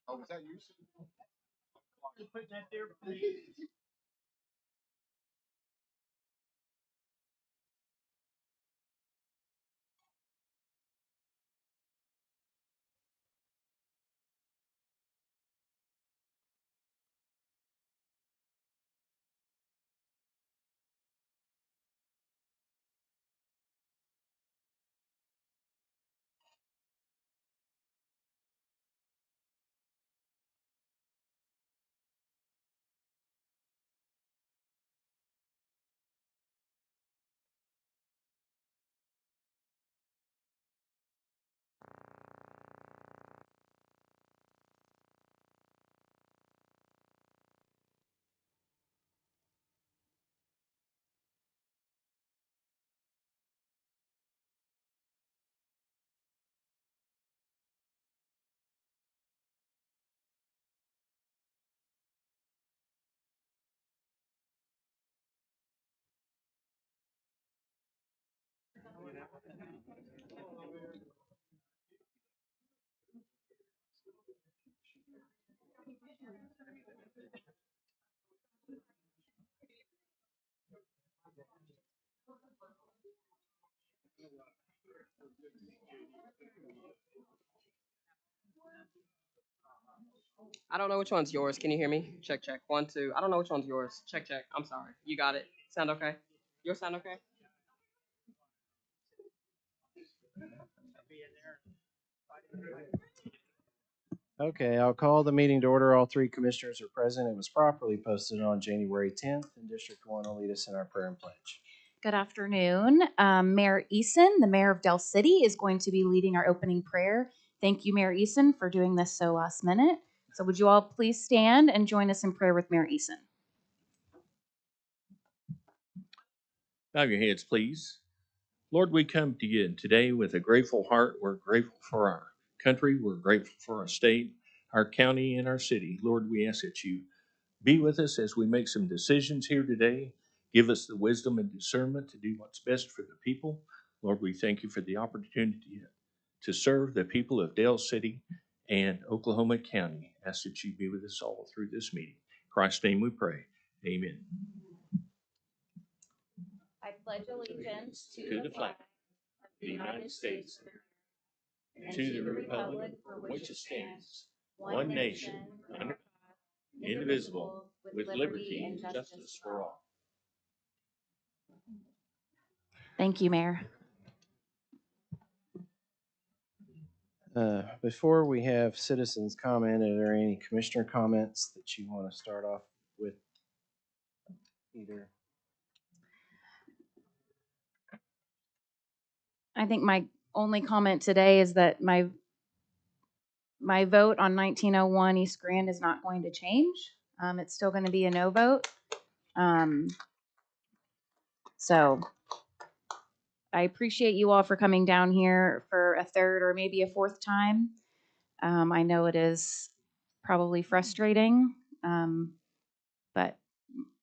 Oh, was that you? I don't know which one's yours. Can you hear me? Check, check. One, two. I don't know which one's yours. Check, check. I'm sorry. You got it. Sound okay? Yours sound okay? Okay, I'll call the meeting to order. All three commissioners are present. It was properly posted on January 10th, and District 1 will lead us in our prayer and pledge. Good afternoon. Mayor Eason, the mayor of Del City, is going to be leading our opening prayer. Thank you, Mayor Eason, for doing this so last minute. So would you all please stand and join us in prayer with Mayor Eason? Bow your heads, please. Lord, we come to you today with a grateful heart. We're grateful for our country. We're grateful for our state, our county, and our city. Lord, we ask that you be with us as we make some decisions here today. Give us the wisdom and discernment to do what's best for the people. Lord, we thank you for the opportunity to serve the people of Dale City and Oklahoma County. Ask that you be with us all through this meeting. In Christ's name we pray. Amen. I pledge allegiance To the flag of the United States and to the republic for which it stands, one nation, under God, indivisible, with liberty and justice for all. Thank you, Mayor. Before we have citizens comment, are there any commissioner comments that you want to start off with? Either. I think my only comment today is that my vote on 1901 East Grand is not going to change. It's still going to be a no vote. So I appreciate you all for coming down here for a third or maybe a fourth time. I know it is probably frustrating, but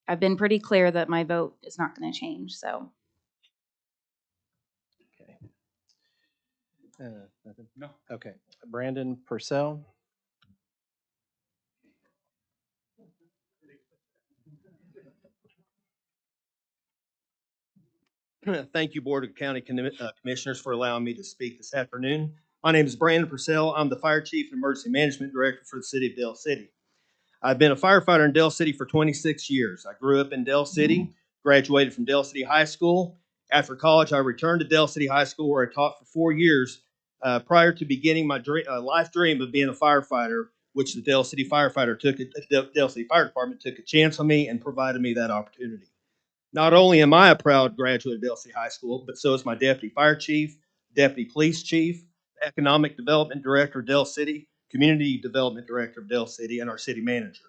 I've been pretty clear that my vote is not going to change. So Okay. Nothing? No. Okay. Brandon Purcell. Thank you, Board of County Commissioners, for allowing me to speak this afternoon. My name is Brandon Purcell. I'm the Fire Chief and Emergency Management Director for the City of Dale City. I've been a firefighter in Dale City for 26 years. I grew up in Dale City, graduated from Dale City High School. After college, I returned to Dale City High School, where I taught for 4 years prior to beginning my life dream of being a firefighter, which the Dale City Dale City Fire Department took a chance on me and provided me that opportunity. Not only am I a proud graduate of Dale City High School, but so is my deputy fire chief, deputy police chief, economic development director of Dale City, community development director of Dale City, and our city manager.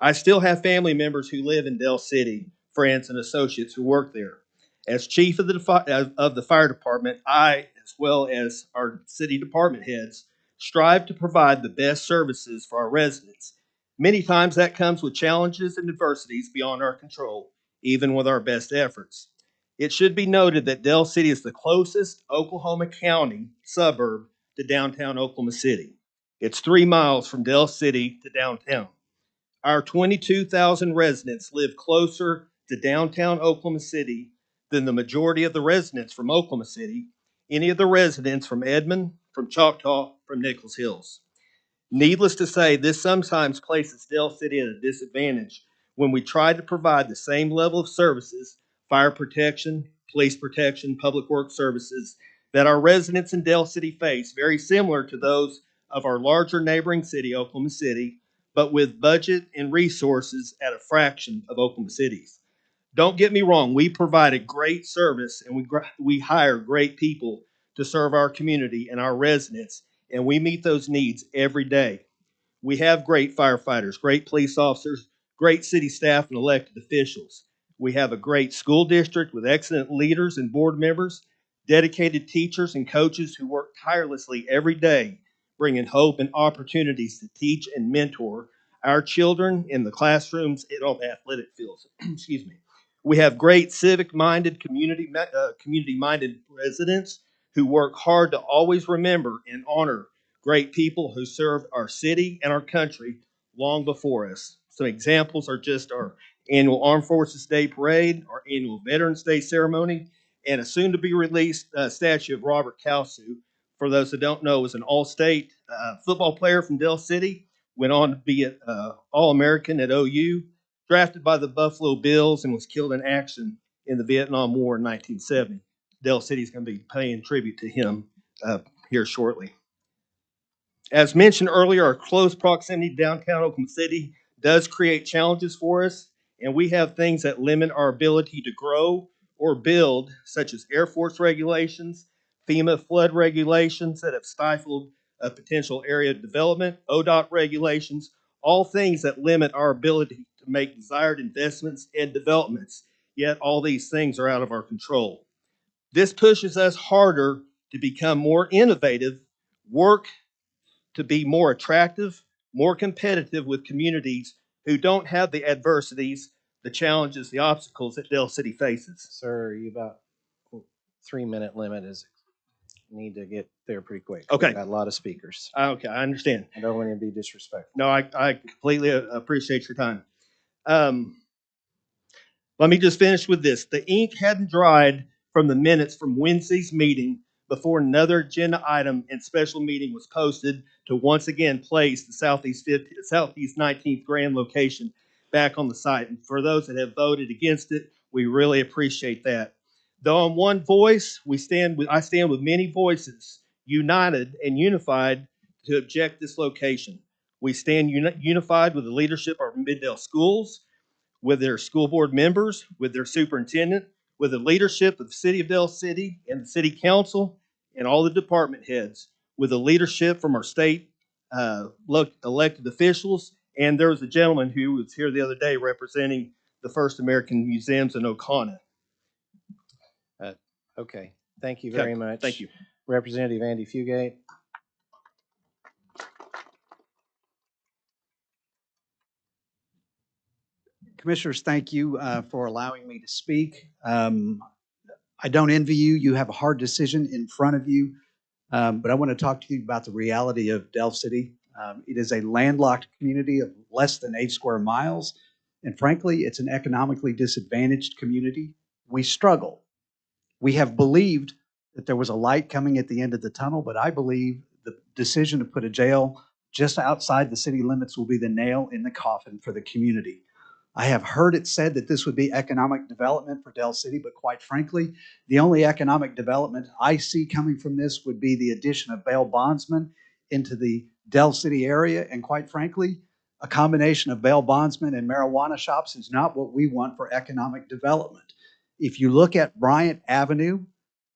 I still have family members who live in Dale City, friends and associates who work there. As chief of the fire department, I, as well as our city department heads, strive to provide the best services for our residents. Many times that comes with challenges and adversities beyond our control, even with our best efforts. It should be noted that Del City is the closest Oklahoma County suburb to downtown Oklahoma City. It's 3 miles from Del City to downtown. Our 22,000 residents live closer to downtown Oklahoma City than the majority of the residents from Oklahoma City, any of the residents from Edmond, from Choctaw, from Nichols Hills. Needless to say, this sometimes places Del City at a disadvantage when we try to provide the same level of services, fire protection, police protection, public works services, that our residents in Del City face, very similar to those of our larger neighboring city, Oklahoma City, but with budget and resources at a fraction of Oklahoma City's. Don't get me wrong, we provide a great service and we hire great people to serve our community and our residents, and we meet those needs every day. We have great firefighters, great police officers, great city staff and elected officials. We have a great school district with excellent leaders and board members, dedicated teachers and coaches who work tirelessly every day, bringing hope and opportunities to teach and mentor our children in the classrooms and on the athletic fields. Excuse me. We have great civic-minded, community-minded residents who work hard to always remember and honor great people who served our city and our country long before us. Some examples are just our annual Armed Forces Day Parade, our annual Veterans Day ceremony, and a soon-to-be-released statue of Robert Kalsu. For those that don't know, was an all-state football player from Del City, went on to be an All-American at OU, drafted by the Buffalo Bills, and was killed in action in the Vietnam War in 1970. Del City is going to be paying tribute to him here shortly. As mentioned earlier, our close proximity to downtown Oklahoma City does create challenges for us, and we have things that limit our ability to grow or build, such as Air Force regulations, FEMA flood regulations that have stifled a potential area development, ODOT regulations, all things that limit our ability to make desired investments and developments. Yet all these things are out of our control. This pushes us harder to become more innovative, work to be more attractive, more competitive with communities who don't have the adversities, the challenges, the obstacles that Del City faces. Sir, you about 3-minute limit is need to get there pretty quick. Okay. We've got a lot of speakers. Okay, I understand. I don't want to be disrespectful. No, I completely appreciate your time. Let me just finish with this. The ink hadn't dried from the minutes from Wednesday's meeting before another agenda item and special meeting was posted to once again place the Southeast 19th Grand location back on the site. And for those that have voted against it, we really appreciate that. Though on one voice, I stand with many voices, united and unified to object this location. We stand unified with the leadership of our Middale schools, with their school board members, with their superintendent, with the leadership of the city of Del City and the city council and all the department heads, with the leadership from our state elected officials. And there was a gentleman who was here the other day representing the First American Museums in Oconee. Okay. Thank you very much. Thank you. Representative Andy Fugate. Commissioners, thank you for allowing me to speak. I don't envy you. You have a hard decision in front of you, but I want to talk to you about the reality of Del City. It is a landlocked community of less than 8 square miles, and frankly, it's an economically disadvantaged community. We struggle. We have believed that there was a light coming at the end of the tunnel, but I believe the decision to put a jail just outside the city limits will be the nail in the coffin for the community. I have heard it said that this would be economic development for Del City, but quite frankly, the only economic development I see coming from this would be the addition of bail bondsmen into the Del City area. And quite frankly, a combination of bail bondsmen and marijuana shops is not what we want for economic development. If you look at Bryant Avenue,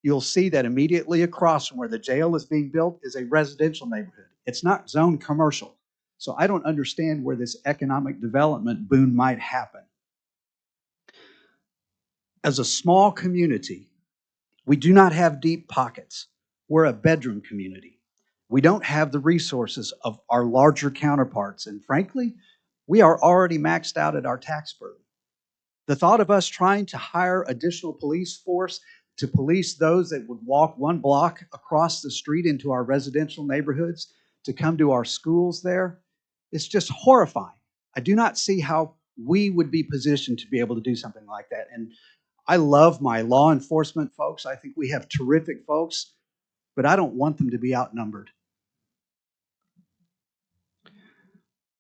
you'll see that immediately across from where the jail is being built is a residential neighborhood. It's not zoned commercial. So I don't understand where this economic development boon might happen. As a small community, we do not have deep pockets. We're a bedroom community. We don't have the resources of our larger counterparts. And frankly, we are already maxed out at our tax burden. The thought of us trying to hire additional police force to police those that would walk 1 block across the street into our residential neighborhoods to come to our schools there, it's just horrifying. I do not see how we would be positioned to be able to do something like that. And I love my law enforcement folks. I think we have terrific folks, but I don't want them to be outnumbered.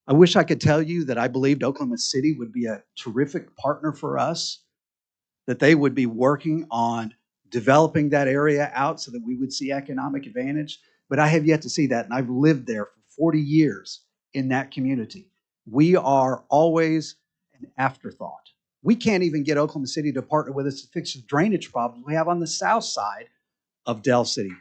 I wish I could tell you that I believed Oklahoma City would be a terrific partner for us, that they would be working on developing that area out so that we would see economic advantage. But I have yet to see that, and I've lived there for 40 years in that community. We are always an afterthought. We can't even get Oklahoma City to partner with us to fix the drainage problems we have on the south side of Del City.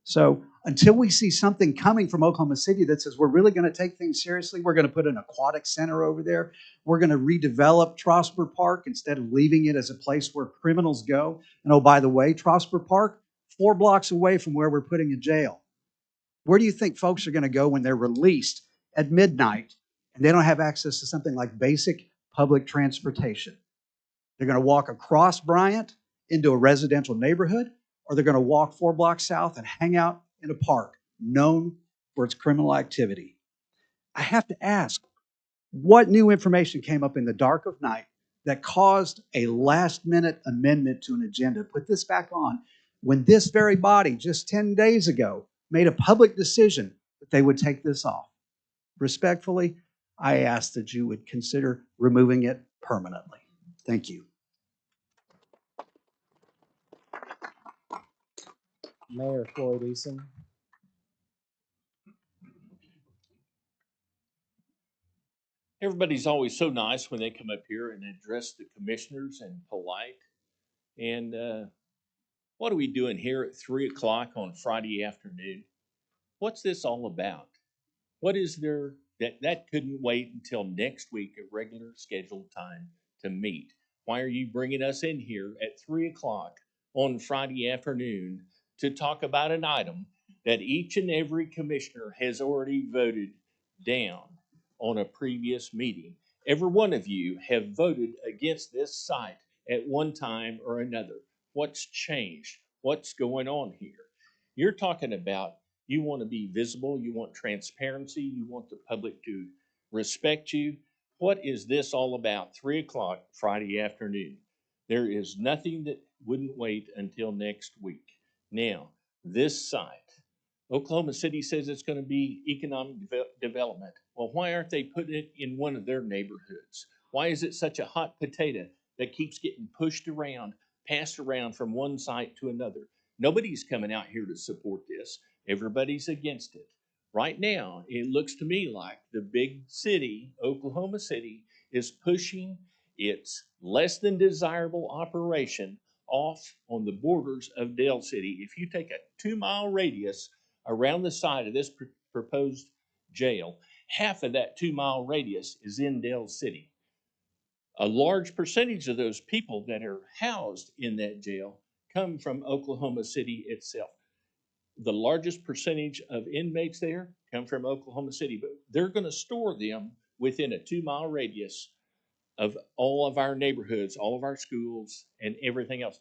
So until we see something coming from Oklahoma City that says we're really going to take things seriously, we're going to put an aquatic center over there, we're going to redevelop Trosper Park instead of leaving it as a place where criminals go. And oh, by the way, Trosper Park, 4 blocks away from where we're putting a jail. Where do you think folks are going to go when they're released at midnight and they don't have access to something like basic public transportation? They're going to walk across Bryant into a residential neighborhood, or they're going to walk 4 blocks south and hang out in a park known for its criminal activity. I have to ask, what new information came up in the dark of night that caused a last-minute amendment to an agenda? Put this back on when this very body just 10 days ago made a public decision that they would take this off. Respectfully, I ask that you would consider removing it permanently. Thank you. Mayor Floyd Eason. Everybody's always so nice when they come up here and address the commissioners and polite. And what are we doing here at 3 o'clock on Friday afternoon? What's this all about? What is there that couldn't wait until next week at regular scheduled time to meet? Why are you bringing us in here at 3 o'clock on Friday afternoon to talk about an item that each and every commissioner has already voted down on a previous meeting? Every one of you have voted against this site at one time or another. What's changed? What's going on here? You're talking about you want to be visible, you want transparency, you want the public to respect you. What is this all about? 3 o'clock Friday afternoon. There is nothing that wouldn't wait until next week. Now, this site, Oklahoma City says it's going to be economic development. Well, why aren't they putting it in one of their neighborhoods? Why is it such a hot potato that keeps getting pushed around, passed around from one site to another? Nobody's coming out here to support this. Everybody's against it. Right now, it looks to me like the big city, Oklahoma City, is pushing its less than desirable operation off on the borders of Del City. If you take a 2-mile radius around the side of this proposed jail, half of that 2-mile radius is in Del City. A large percentage of those people that are housed in that jail come from Oklahoma City itself. The largest percentage of inmates there come from Oklahoma City, but they're going to store them within a 2-mile radius of all of our neighborhoods, all of our schools, and everything else.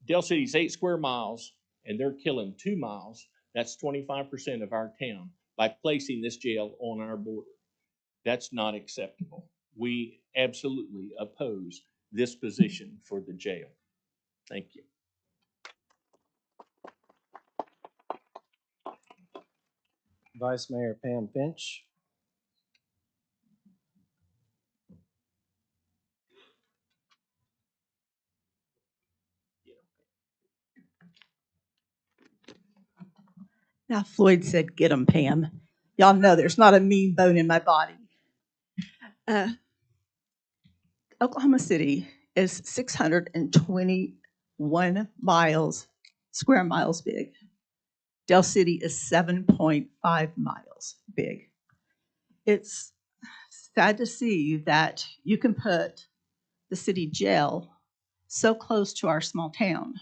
Del City's 8 square miles, and they're killing 2 miles. That's 25% of our town by placing this jail on our border. That's not acceptable. We absolutely oppose this position for the jail. Thank you. Vice Mayor Pam Finch. Now, Floyd said, "Get 'em, Pam." Y'all know there's not a mean bone in my body. Oklahoma City is 621 square miles big. Del City is 7.5 miles big. It's sad to see that you can put the city jail so close to our small town.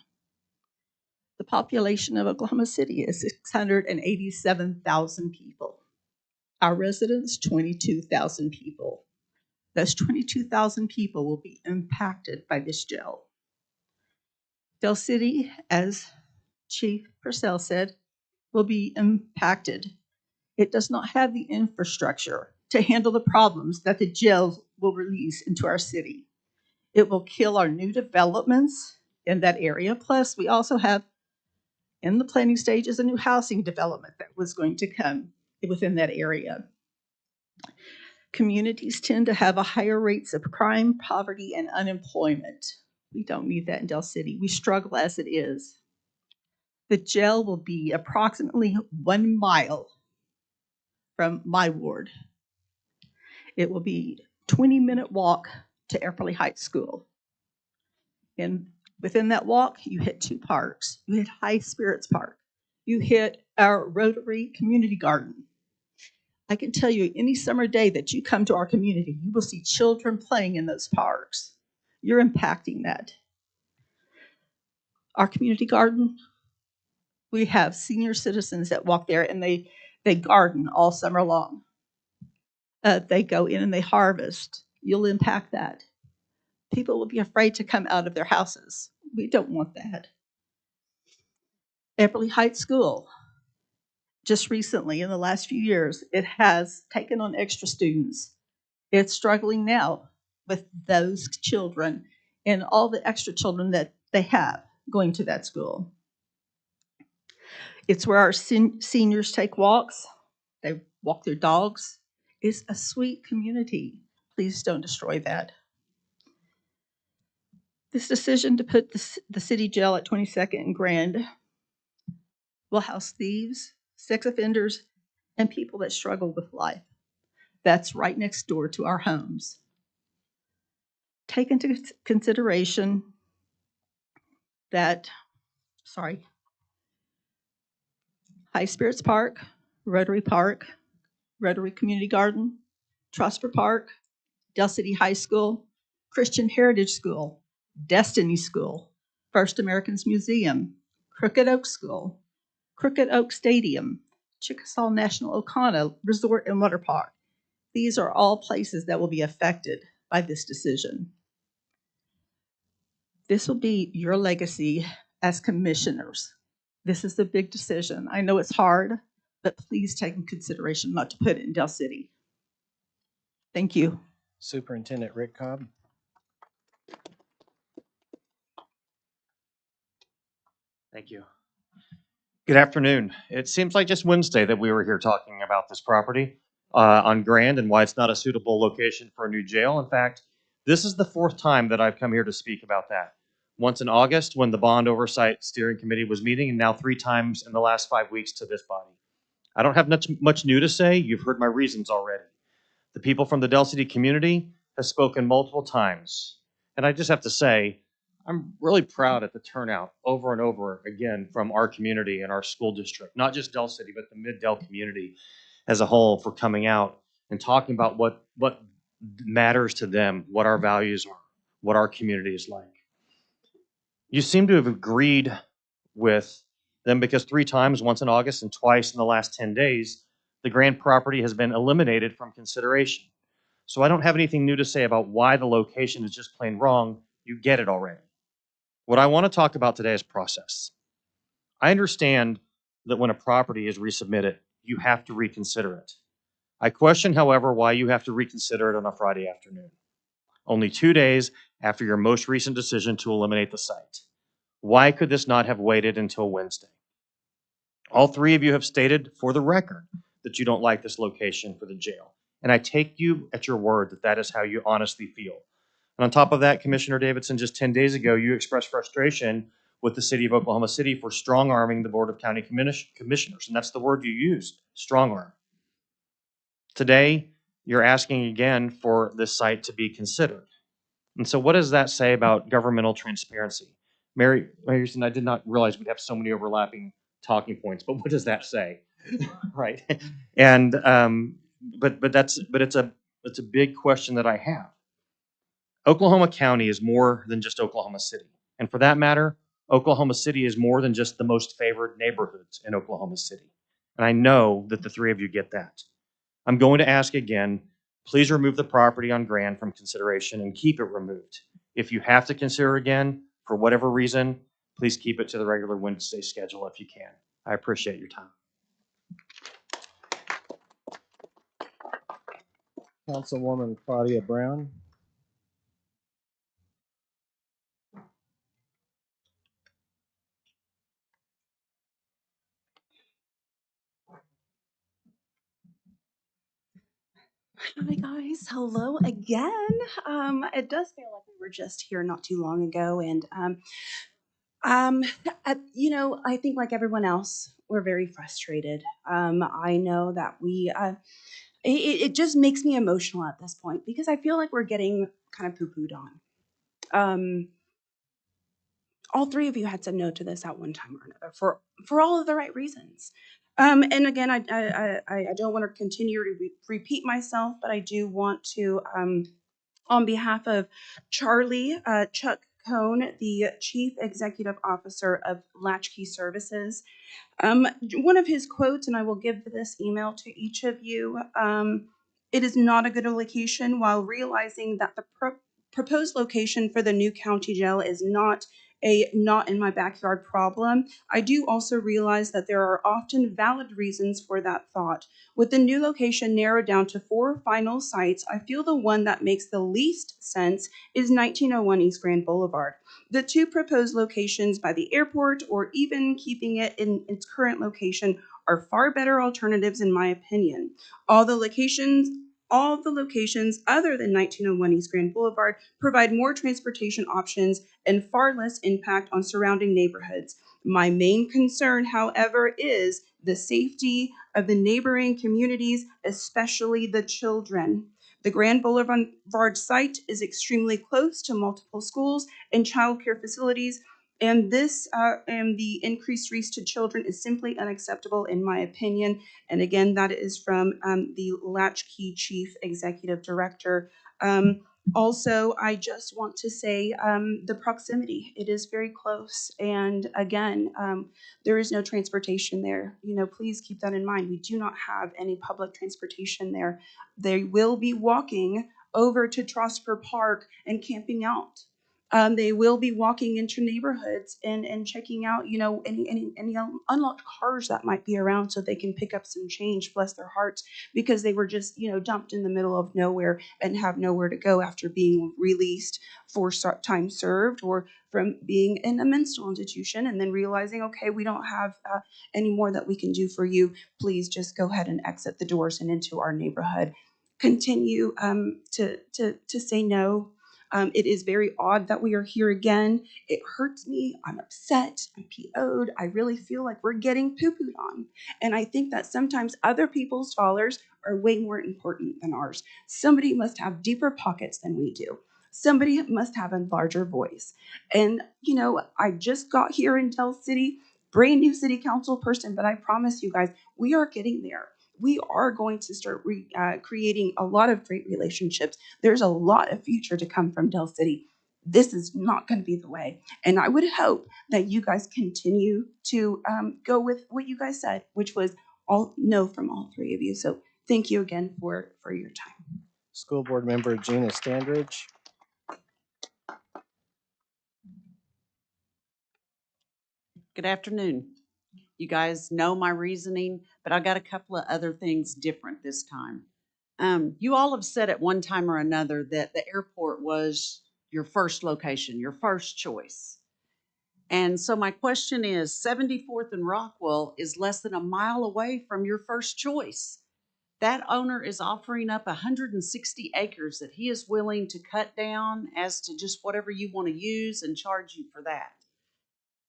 The population of Oklahoma City is 687,000 people. Our residents, 22,000 people. Those 22,000 people will be impacted by this jail. Del City, as Chief Purcell said, will be impacted. It does not have the infrastructure to handle the problems that the jail will release into our city. It will kill our new developments in that area. Plus, we also have in the planning stages a new housing development that was going to come within that area. Communities tend to have a higher rates of crime, poverty, and unemployment. We don't need that in Del City. We struggle as it is. The jail will be approximately 1 mile from my ward. It will be a 20-minute walk to Epperly Heights School. And within that walk, you hit 2 parks. You hit High Spirits Park. You hit our Rotary Community Garden. I can tell you, any summer day that you come to our community, you will see children playing in those parks. You're impacting that. Our community garden, we have senior citizens that walk there and they garden all summer long. They go in and they harvest. You'll impact that. People will be afraid to come out of their houses. We don't want that. Epperly Heights School, just recently, in the last few years, it has taken on extra students. It's struggling now with those children and all the extra children that they have going to that school. It's where our seniors take walks. They walk their dogs. It's a sweet community. Please don't destroy that. This decision to put the city jail at 22nd and Grand will house thieves, sex offenders, and people that struggle with life. That's right next door to our homes. Take into consideration that, High Spirits Park, Rotary Community Garden, Trosper Park, Del City High School, Christian Heritage School, Destiny School, First Americans Museum, Crooked Oak School, Crooked Oak Stadium, Chickasaw National Oconee Resort and Water Park. These are all places that will be affected by this decision. This will be your legacy as commissioners. This is a big decision. I know it's hard, but please take in consideration not to put it in Del City. Thank you. Superintendent Rick Cobb. Thank you. Good afternoon. It seems like just Wednesday that we were here talking about this property on Grand and why it's not a suitable location for a new jail. In fact, this is the 4th time that I've come here to speak about that. Once in August when the Bond Oversight Steering Committee was meeting, and now 3 times in the last 5 weeks to this body. I don't have much new to say. You've heard my reasons already. The people from the Del City community have spoken multiple times. And I just have to say, I'm really proud at the turnout over and over again from our community and our school district, not just Del City, but the Mid-Del community as a whole, for coming out and talking about what matters to them, what our values are, what our community is like. You seem to have agreed with them because 3 times, once in August and twice in the last 10 days, the Grand property has been eliminated from consideration. So I don't have anything new to say about why the location is just plain wrong. You get it already. What I want to talk about today is process. I understand that when a property is resubmitted, you have to reconsider it. I question, however, why you have to reconsider it on a Friday afternoon, only 2 days after your most recent decision to eliminate the site. Why could this not have waited until Wednesday? All 3 of you have stated for the record that you don't like this location for the jail. And I take you at your word that that is how you honestly feel. And on top of that, Commissioner Davidson, just 10 days ago, you expressed frustration with the city of Oklahoma City for strong-arming the Board of County Commissioners. And that's the word you used, strong-arm. Today, you're asking again for this site to be considered. And so what does that say about governmental transparency? Mary Houston, I did not realize we'd have so many overlapping talking points, but what does that say? Right. And but it's a big question that I have. Oklahoma County is more than just Oklahoma City. And for that matter, Oklahoma City is more than just the most favored neighborhoods in Oklahoma City. And I know that the 3 of you get that. I'm going to ask again, Please remove the property on Grand from consideration and keep it removed. If you have to consider again, for whatever reason, please keep it to the regular Wednesday schedule if you can. I appreciate your time. Councilwoman Claudia Brown. Hi guys, hello again. It does feel like we were just here not too long ago, and I think like everyone else, we're very frustrated. I know that it just makes me emotional at this point because I feel like we're getting kind of poo-pooed on. All three of you had said no to this at one time or another for all of the right reasons. And again, I don't want to continue to repeat myself, but I do want to, on behalf of Charlie Chuck Cohn, the Chief Executive Officer of Latchkey Services, one of his quotes, and I will give this email to each of you. It is not a good location, while realizing that the proposed location for the new county jail is not in my backyard problem. I do also realize that there are often valid reasons for that thought. With the new location narrowed down to 4 final sites, I feel the one that makes the least sense is 1901 East Grand Boulevard. The 2 proposed locations by the airport, or even keeping it in its current location, are far better alternatives in my opinion. All the locations other than 1901 East Grand Boulevard provide more transportation options and far less impact on surrounding neighborhoods. My main concern, however, is the safety of the neighboring communities, especially the children. The Grand Boulevard site is extremely close to multiple schools and childcare facilities, and the increased risk to children is simply unacceptable in my opinion. And again, that is from the Latchkey Chief Executive Director. Also, I just want to say the proximity. It is very close. And again, there is no transportation there. Please keep that in mind. We do not have any public transportation there. They will be walking over to Trosper Park and camping out. They will be walking into neighborhoods and checking out, any unlocked cars that might be around so they can pick up some change, bless their hearts, because they were just, dumped in the middle of nowhere and have nowhere to go after being released for time served or from being in a mental institution and then realizing, okay, we don't have any more that we can do for you. Please just go ahead and exit the doors and into our neighborhood. Continue to say no. It is very odd that we are here again. It hurts me. I'm upset. I'm PO'd. I really feel like we're getting poo-pooed on. And I think that sometimes other people's dollars are way more important than ours. Somebody must have deeper pockets than we do. Somebody must have a larger voice. And, I just got here in Del City, brand new city council person, but I promise you guys, we are getting there. We are going to start creating a lot of great relationships. There's a lot of future to come from Del City. This is not going to be the way. And I would hope that you guys continue to go with what you guys said, which was all no from all three of you. So thank you again for your time. School Board Member Gina Standridge. Good afternoon. You guys know my reasoning, but I got a couple of other things different this time. You all have said at one time or another that the airport was your first location, your first choice. And so my question is, 74th and Rockwell is less than a mile away from your first choice. That owner is offering up 160 acres that he is willing to cut down as to just whatever you want to use and charge you for that.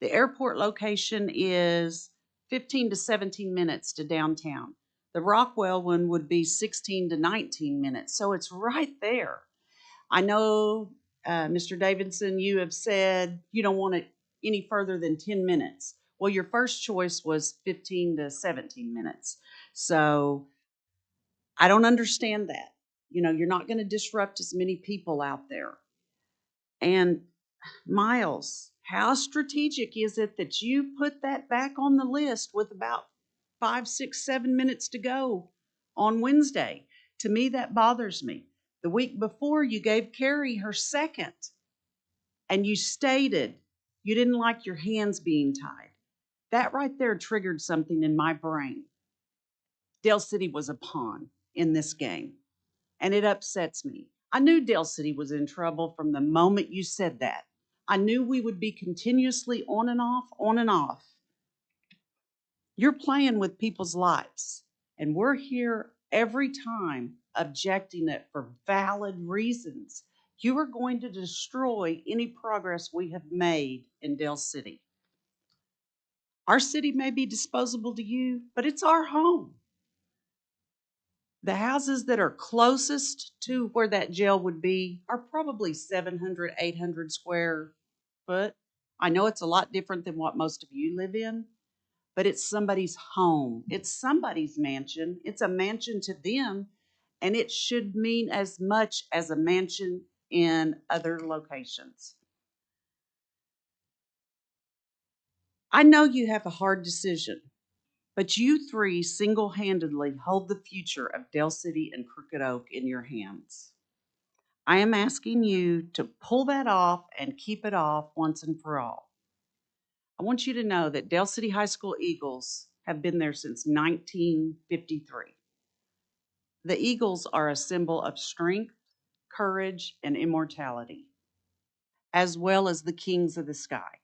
The airport location is 15 to 17 minutes to downtown. The Rockwell one would be 16 to 19 minutes. So it's right there. I know, Mr. Davidson, you have said you don't want it any further than 10 minutes. Well, your first choice was 15 to 17 minutes. So I don't understand that. You're not going to disrupt as many people out there. And Miles, how strategic is it that you put that back on the list with about 5, 6, 7 minutes to go on Wednesday? To me, that bothers me. The week before, you gave Carrie her second, and you stated you didn't like your hands being tied. That right there triggered something in my brain. Dale City was a pawn in this game, and it upsets me. I knew Dale City was in trouble from the moment you said that. I knew we would be continuously on and off, on and off. You're playing with people's lives, and we're here every time objecting it for valid reasons. You are going to destroy any progress we have made in Dale City. Our city may be disposable to you, but it's our home. The houses that are closest to where that jail would be are probably 700, 800 square foot. I know it's a lot different than what most of you live in, but it's somebody's home. It's somebody's mansion. It's a mansion to them, and it should mean as much as a mansion in other locations. I know you have a hard decision, but you three single-handedly hold the future of Dale City and Crooked Oak in your hands. I am asking you to pull that off and keep it off once and for all. I want you to know that Dale City High School Eagles have been there since 1953. The Eagles are a symbol of strength, courage, and immortality, as well as the kings of the sky.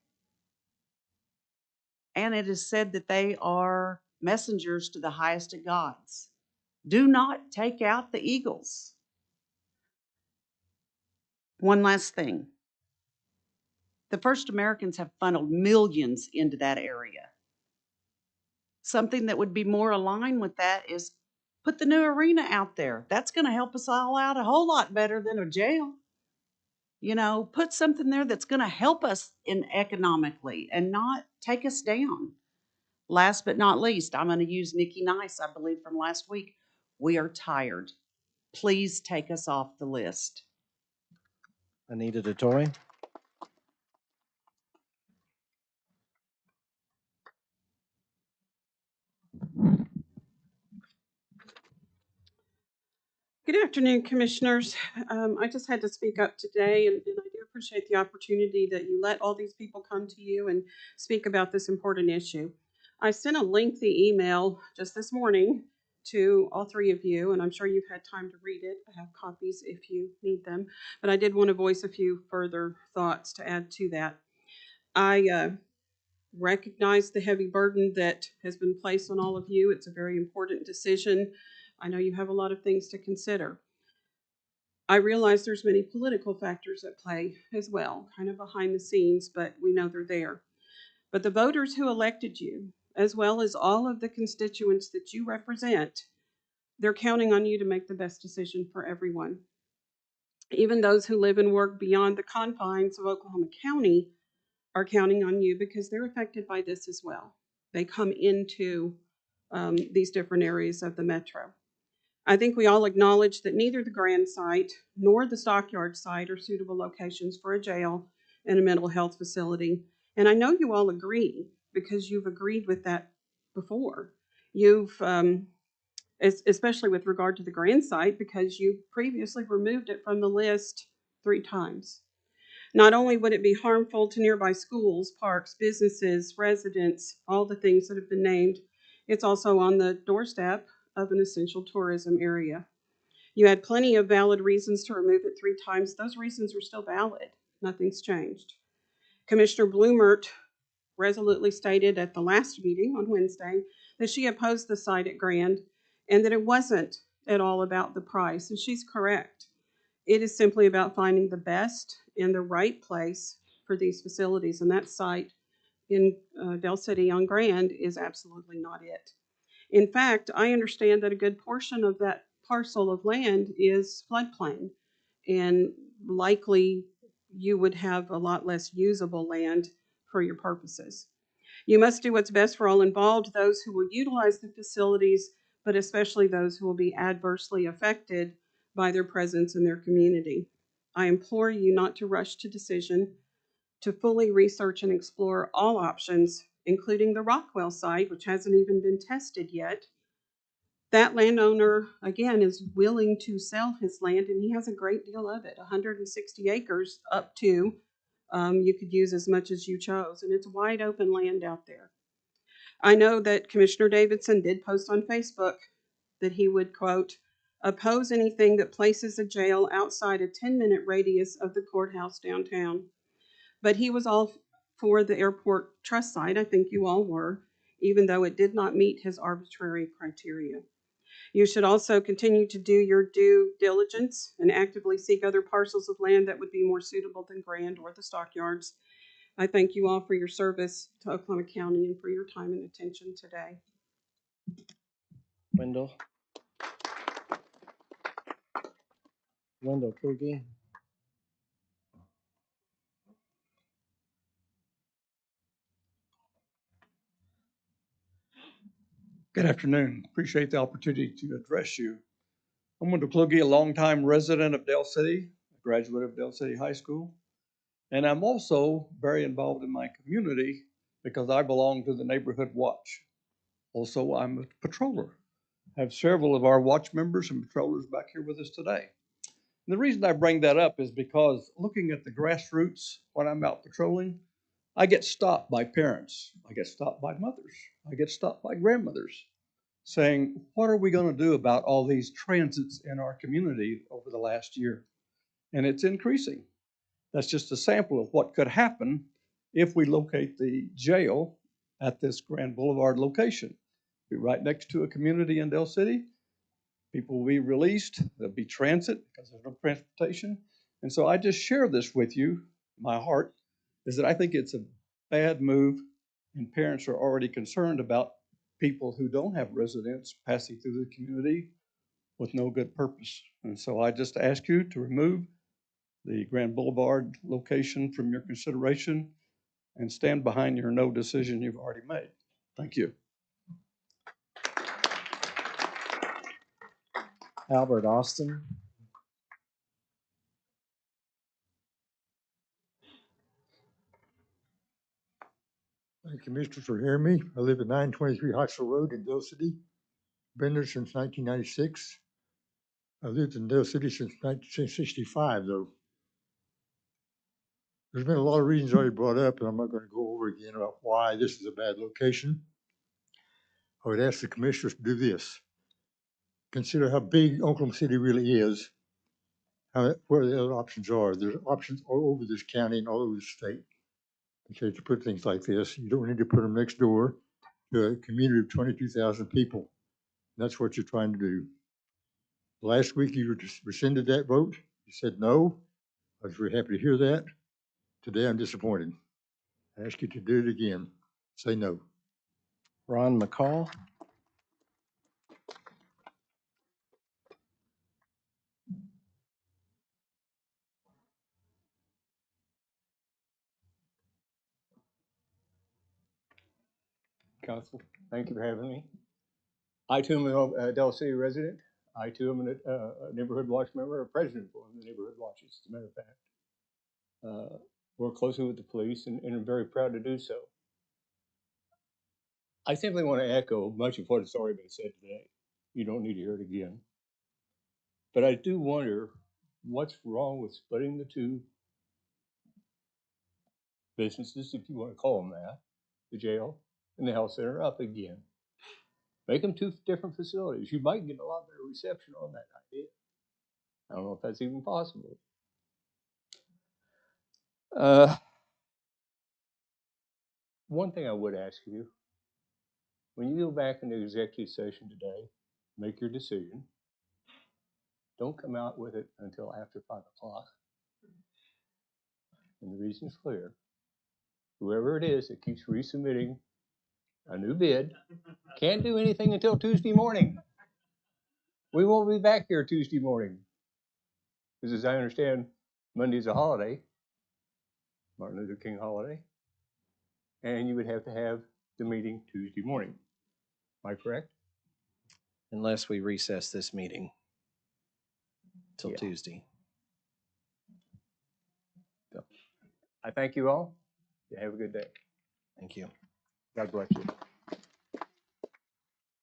And it is said that they are messengers to the highest of gods. Do not take out the Eagles. One last thing. The first Americans have funneled millions into that area. Something that would be more aligned with that is put the new arena out there. That's going to help us all out a whole lot better than a jail. You know, put something there that's going to help us in economically and not take us down. Last but not least, I'm going to use Nikki Nice, I believe, from last week. We are tired. Please take us off the list. Anita DeToy. Good afternoon, Commissioners. I just had to speak up today, and I do appreciate the opportunity that you let all these people come to you and speak about this important issue. I sent a lengthy email just this morning to all three of you, and I'm sure you've had time to read it. I have copies if you need them, but I did want to voice a few further thoughts to add to that. I recognize the heavy burden that has been placed on all of you. It's a very important decision. I know you have a lot of things to consider. I realize there's many political factors at play as well, kind of behind the scenes, but we know they're there. But the voters who elected you, as well as all of the constituents that you represent, they're counting on you to make the best decision for everyone. Even those who live and work beyond the confines of Oklahoma County are counting on you because they're affected by this as well. They come into these different areas of the metro. I think we all acknowledge that neither the Grand site nor the Stockyard site are suitable locations for a jail and a mental health facility. And I know you all agree because you've agreed with that before. You've, especially with regard to the Grand site, because you previously removed it from the list 3 times. Not only would it be harmful to nearby schools, parks, businesses, residents, all the things that have been named, it's also on the doorstep of an essential tourism area. You had plenty of valid reasons to remove it 3 times. Those reasons are still valid. Nothing's changed. Commissioner Bloomert resolutely stated at the last meeting on Wednesday that she opposed the site at Grand and that it wasn't at all about the price, and she's correct. It is simply about finding the best and the right place for these facilities, and that site in Dale City on Grand is absolutely not it. In fact, I understand that a good portion of that parcel of land is floodplain, and likely you would have a lot less usable land for your purposes. You must do what's best for all involved, those who will utilize the facilities, but especially those who will be adversely affected by their presence in their community. I implore you not to rush to decision, to fully research and explore all options, including the Rockwell site, which hasn't even been tested yet, That landowner, again, is willing to sell his land, and he has a great deal of it, 160 acres up to. You could use as much as you chose, and it's wide open land out there. I know that Commissioner Davidson did post on Facebook that he would, quote, oppose anything that places a jail outside a 10-minute radius of the courthouse downtown. But he was all for the airport trust site, I think you all were, even though it did not meet his arbitrary criteria. You should also continue to do your due diligence and actively seek other parcels of land that would be more suitable than Grand or the stockyards. I thank you all for your service to Oklahoma County and for your time and attention today. Wendell. Wendell Coogie. Good afternoon. Appreciate the opportunity to address you. I'm Wendell Kluge, a longtime resident of Dell City, a graduate of Dell City High School. And I'm also very involved in my community because I belong to the Neighborhood Watch. Also, I'm a patroller. I have several of our watch members and patrollers back here with us today. And the reason I bring that up is because looking at the grassroots when I'm out patrolling, I get stopped by parents. I get stopped by mothers. I get stopped by grandmothers saying, what are we going to do about all these transits in our community over the last year? And it's increasing. That's just a sample of what could happen if we locate the jail at this Grand Boulevard location. Be right next to a community in Dell City. People will be released. There'll be transit because there's no transportation. And so I just share this with you. My heart is that I think it's a bad move, and parents are already concerned about people who don't have residents passing through the community with no good purpose. And so I just ask you to remove the Grand Boulevard location from your consideration and stand behind your no decision you've already made. Thank you. Albert Austin. Thank you, Commissioner, for hearing me. I live at 923 Hartsville Road in Dell City. Been there since 1996. I lived in Dell City since 1965, though. There's been a lot of reasons already brought up, and I'm not going to go over again about why this is a bad location. I would ask the commissioners to do this. Consider how big Oklahoma City really is, where the other options are. There's options all over this county and all over the state. Okay, to put things like this, you don't need to put them next door to a community of 22,000 people. That's what you're trying to do. Last week, you rescinded that vote. You said no. I was very happy to hear that. Today, I'm disappointed. I ask you to do it again. Say no. Ron McCall. Council, thank you for having me. I too am a Dell City resident. I too am a neighborhood watch member, a president of the neighborhood watches, as a matter of fact. Work closely with the police and I'm very proud to do so. I simply want to echo much of what has already been said today. You don't need to hear it again. But I do wonder what's wrong with splitting the two businesses, if you want to call them that, the jail and the health center, up again. Make them two different facilities. You might get a lot better reception on that idea. I don't know if that's even possible. One thing I would ask you, when you go back into executive session today, make your decision. Don't come out with it until after 5 o'clock. And the reason is clear. Whoever it is that keeps resubmitting a new bid can't do anything until Tuesday morning. We won't be back here Tuesday morning. Because as I understand, Monday's a holiday, Martin Luther King holiday, and you would have to have the meeting Tuesday morning. Am I correct? Unless we recess this meeting till Tuesday. So, I thank you all. Have a good day. Thank you. God bless you.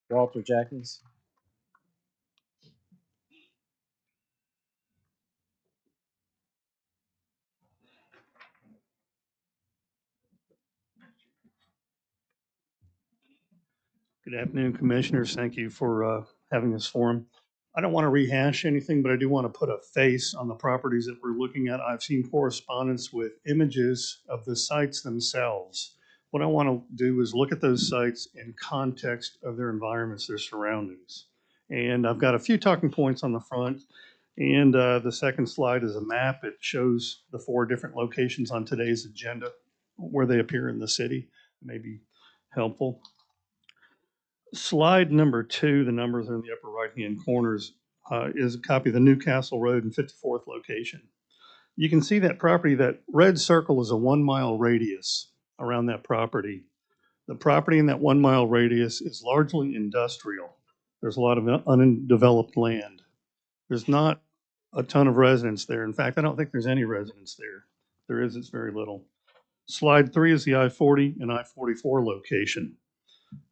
Walter Jackins. Good afternoon, Commissioners. Thank you for having this forum. I don't want to rehash anything, but I do want to put a face on the properties that we're looking at. I've seen correspondence with images of the sites themselves. What I want to do is look at those sites in context of their environments, their surroundings. And I've got a few talking points on the front. And the second slide is a map. It shows the 4 different locations on today's agenda where they appear in the city. It may be helpful. Slide number 2, the numbers are in the upper right-hand corners, is a copy of the Newcastle Road and 54th location. You can see that property, that red circle is a 1-mile radius around that property. The property in that 1-mile radius is largely industrial. There's a lot of undeveloped land. There's not a ton of residents there. In fact, I don't think there's any residents there. There is, it's very little. Slide 3 is the I-40 and I-44 location.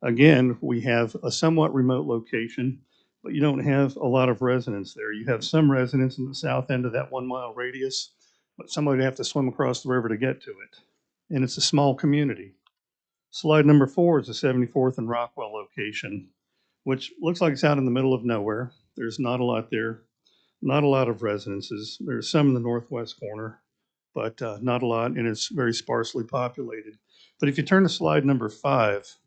Again, we have a somewhat remote location, but you don't have a lot of residents there. You have some residents in the south end of that 1-mile radius, but somebody would have to swim across the river to get to it. And it's a small community. Slide number 4 is the 74th and Rockwell location, which looks like it's out in the middle of nowhere. There's not a lot there, not a lot of residences. There's some in the northwest corner, but not a lot, and it's very sparsely populated. But if you turn to slide number 5,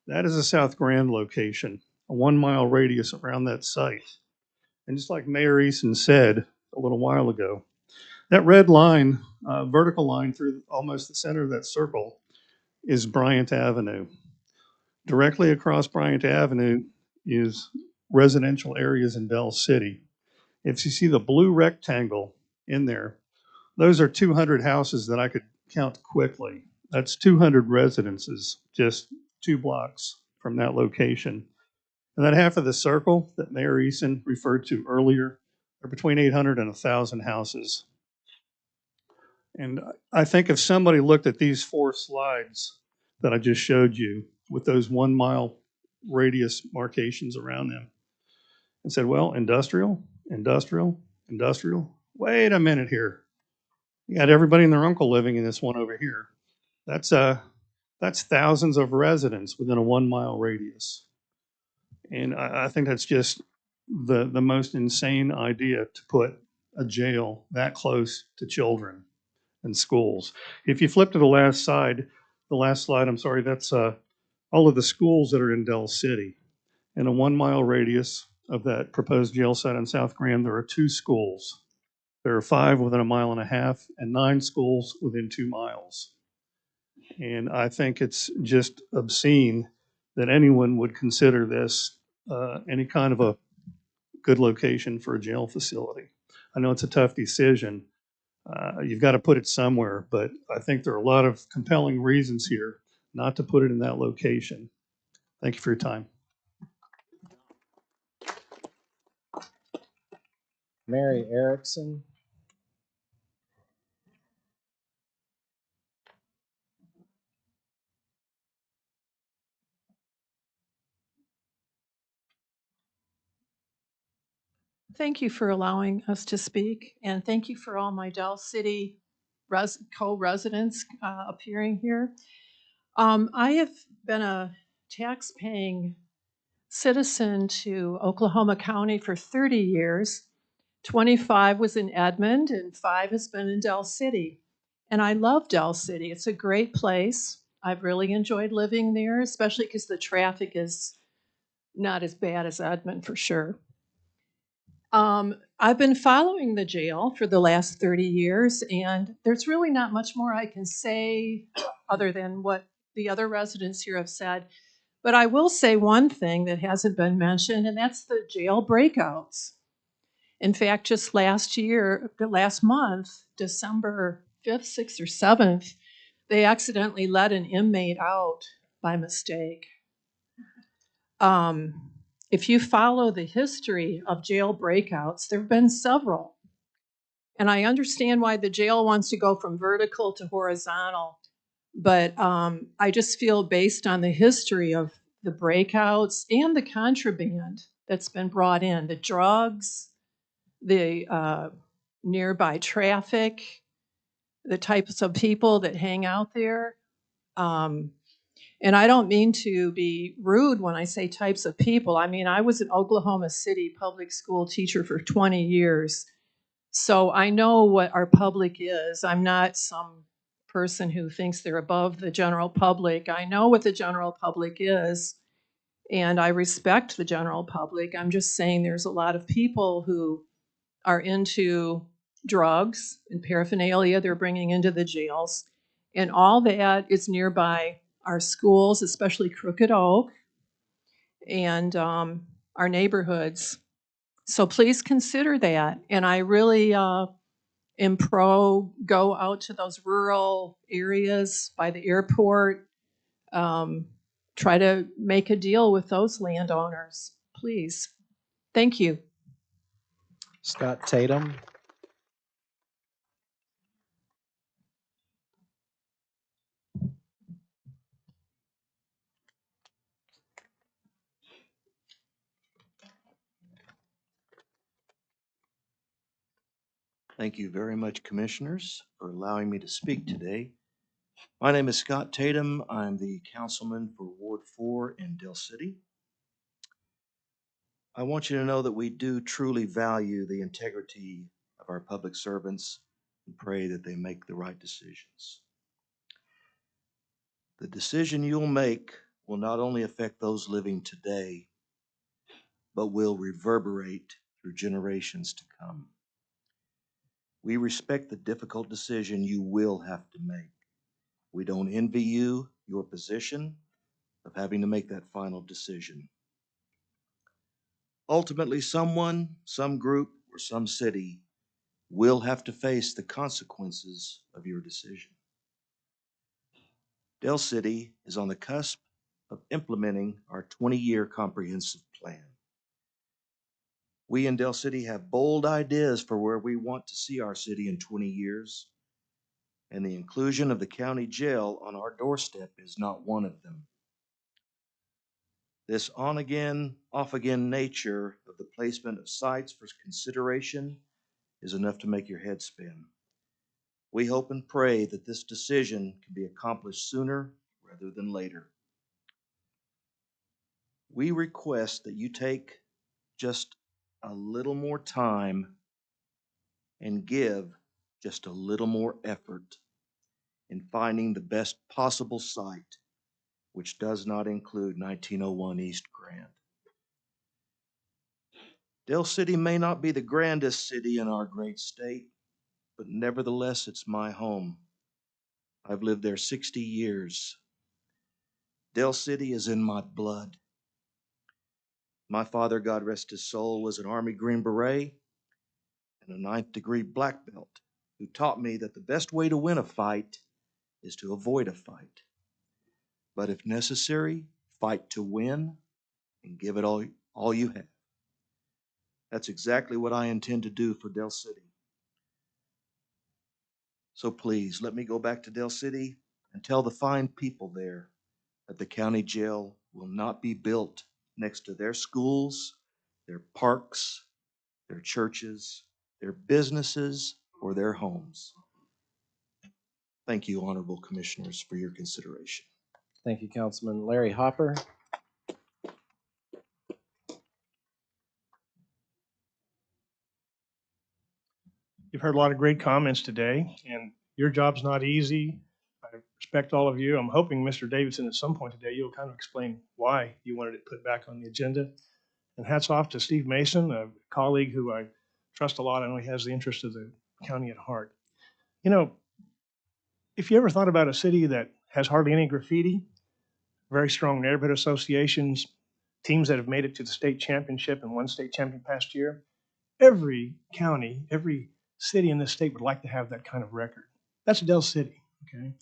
that is a South Grand location, a 1-mile radius around that site. And just like Mayor Eason said a little while ago, that red line, vertical line through almost the center of that circle is Bryant Avenue. Directly across Bryant Avenue is residential areas in Bell City. If you see the blue rectangle in there, those are 200 houses that I could count quickly. That's 200 residences, just 2 blocks from that location. And that half of the circle that Mayor Eason referred to earlier are between 800 and 1,000 houses. And I think if somebody looked at these 4 slides that I just showed you with those 1-mile radius marcations around them and said, well, industrial, industrial, industrial, wait a minute here. You got everybody and their uncle living in this one over here. That's thousands of residents within a 1-mile radius. And I think that's just the most insane idea to put a jail that close to children and schools. If you flip to the last slide, I'm sorry, that's all of the schools that are in Dell City. In a 1-mile radius of that proposed jail site in South Grand, there are 2 schools. There are 5 within 1.5 miles and 9 schools within 2 miles. And I think it's just obscene that anyone would consider this any kind of a good location for a jail facility. I know it's a tough decision. You've got to put it somewhere, but I think there are a lot of compelling reasons here not to put it in that location. Thank you for your time. Mary Erickson. Thank you for allowing us to speak, and thank you for all my Dell City co-residents appearing here. I have been a tax-paying citizen to Oklahoma County for 30 years. 25 was in Edmond, and 5 has been in Dell City. And I love Dell City. It's a great place. I've really enjoyed living there, especially because the traffic is not as bad as Edmond for sure. I've been following the jail for the last 30 years, and there's really not much more I can say other than what the other residents here have said. But I will say one thing that hasn't been mentioned, and that's the jail breakouts. In fact, just last month, December 5th, 6th, or 7th, they accidentally let an inmate out by mistake. If you follow the history of jail breakouts, there have been several. And I understand why the jail wants to go from vertical to horizontal. But I just feel based on the history of the breakouts and the contraband that's been brought in, the drugs, the nearby traffic, the types of people that hang out there, And I don't mean to be rude when I say types of people. I mean, I was an Oklahoma City public school teacher for 20 years. So I know what our public is. I'm not some person who thinks they're above the general public. I know what the general public is, and I respect the general public. I'm just saying there's a lot of people who are into drugs and paraphernalia they're bringing into the jails. And all that is nearby our schools, especially Crooked Oak, and our neighborhoods. So please consider that. And I really am pro go out to those rural areas by the airport. Try to make a deal with those landowners, please. Thank you. Scott Tatum. Thank you very much, Commissioners, for allowing me to speak today. My name is Scott Tatum. I'm the councilman for Ward 4 in Del City. I want you to know that we do truly value the integrity of our public servants and pray that they make the right decisions. The decision you'll make will not only affect those living today, but will reverberate through generations to come. We respect the difficult decision you will have to make. We don't envy you your position of having to make that final decision. Ultimately, someone, some group, or some city will have to face the consequences of your decision. Del City is on the cusp of implementing our 20-year comprehensive plan. We in Del City have bold ideas for where we want to see our city in 20 years, and the inclusion of the county jail on our doorstep is not one of them. This on-again, off-again nature of the placement of sites for consideration is enough to make your head spin. We hope and pray that this decision can be accomplished sooner rather than later. We request that you take just a little more time and give just a little more effort in finding the best possible site, which does not include 1901 East Grand. Del City may not be the grandest city in our great state, but nevertheless, it's my home. I've lived there 60 years. Del City is in my blood. My father, God rest his soul, was an Army Green Beret and a 9th degree black belt who taught me that the best way to win a fight is to avoid a fight. But if necessary, fight to win and give it all you have. That's exactly what I intend to do for Del City. So please, let me go back to Del City and tell the fine people there that the county jail will not be built next to their schools, their parks, their churches, their businesses, or their homes. Thank you, Honorable Commissioners, for your consideration. Thank you, Councilman. Larry Hopper. You've heard a lot of great comments today, and your job's not easy. I respect all of you. I'm hoping, Mr. Davidson, at some point today, you'll kind of explain why you wanted it put back on the agenda. And hats off to Steve Mason, a colleague who I trust a lot. I know he has the interest of the county at heart. You know, if you ever thought about a city that has hardly any graffiti, very strong neighborhood associations, teams that have made it to the state championship and won state champion past year, every county, every city in this state would like to have that kind of record. That's Del City, okay?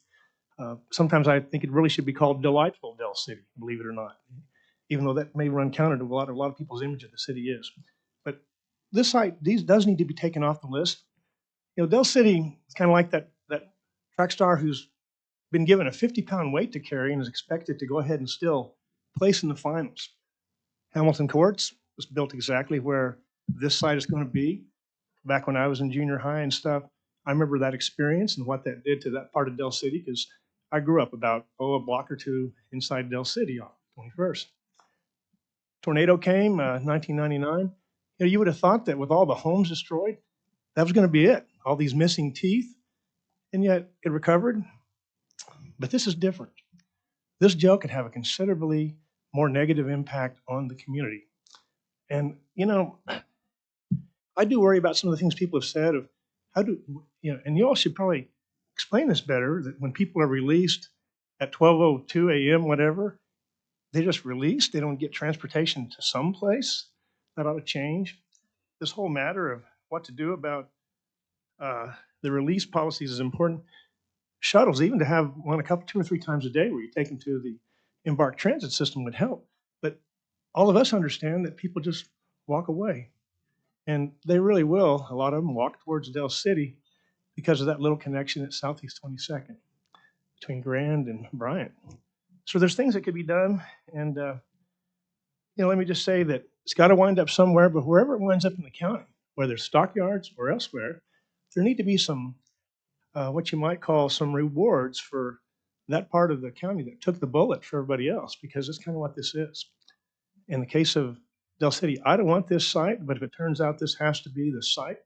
Sometimes I think it really should be called Delightful Del City, believe it or not, even though that may run counter to a lot of people's image of the city is. But this site, these does need to be taken off the list. You know, Del City is kind of like that track star who's been given a 50-pound weight to carry and is expected to go ahead and still place in the finals. Hamilton Courts was built exactly where this site is going to be. Back when I was in junior high and stuff, I remember that experience and what that did to that part of Del City, because I grew up about, a block or two inside Del City on 21st. Tornado came, 1999. You know, you would have thought that with all the homes destroyed, that was going to be it. All these missing teeth, and yet it recovered. But this is different. This jail could have a considerably more negative impact on the community. And, you know, I do worry about some of the things people have said of how do, you know, and you all should probably explain this better, that when people are released at 12:02 a.m., whatever, they just released, they don't get transportation to some place. That ought to change. This whole matter of what to do about the release policies is important. Shuttles, even to have one a couple, 2 or 3 times a day where you take them to the embarked transit system would help. But all of us understand that people just walk away. And they really will, a lot of them walk towards Del City because of that little connection at Southeast 22nd between Grand and Bryant. So there's things that could be done. And, you know, let me just say that it's got to wind up somewhere, but wherever it winds up in the county, whether it's stockyards or elsewhere, there need to be some, what you might call some rewards for that part of the county that took the bullet for everybody else, because that's kind of what this is. In the case of Del City, I don't want this site, but if it turns out this has to be the site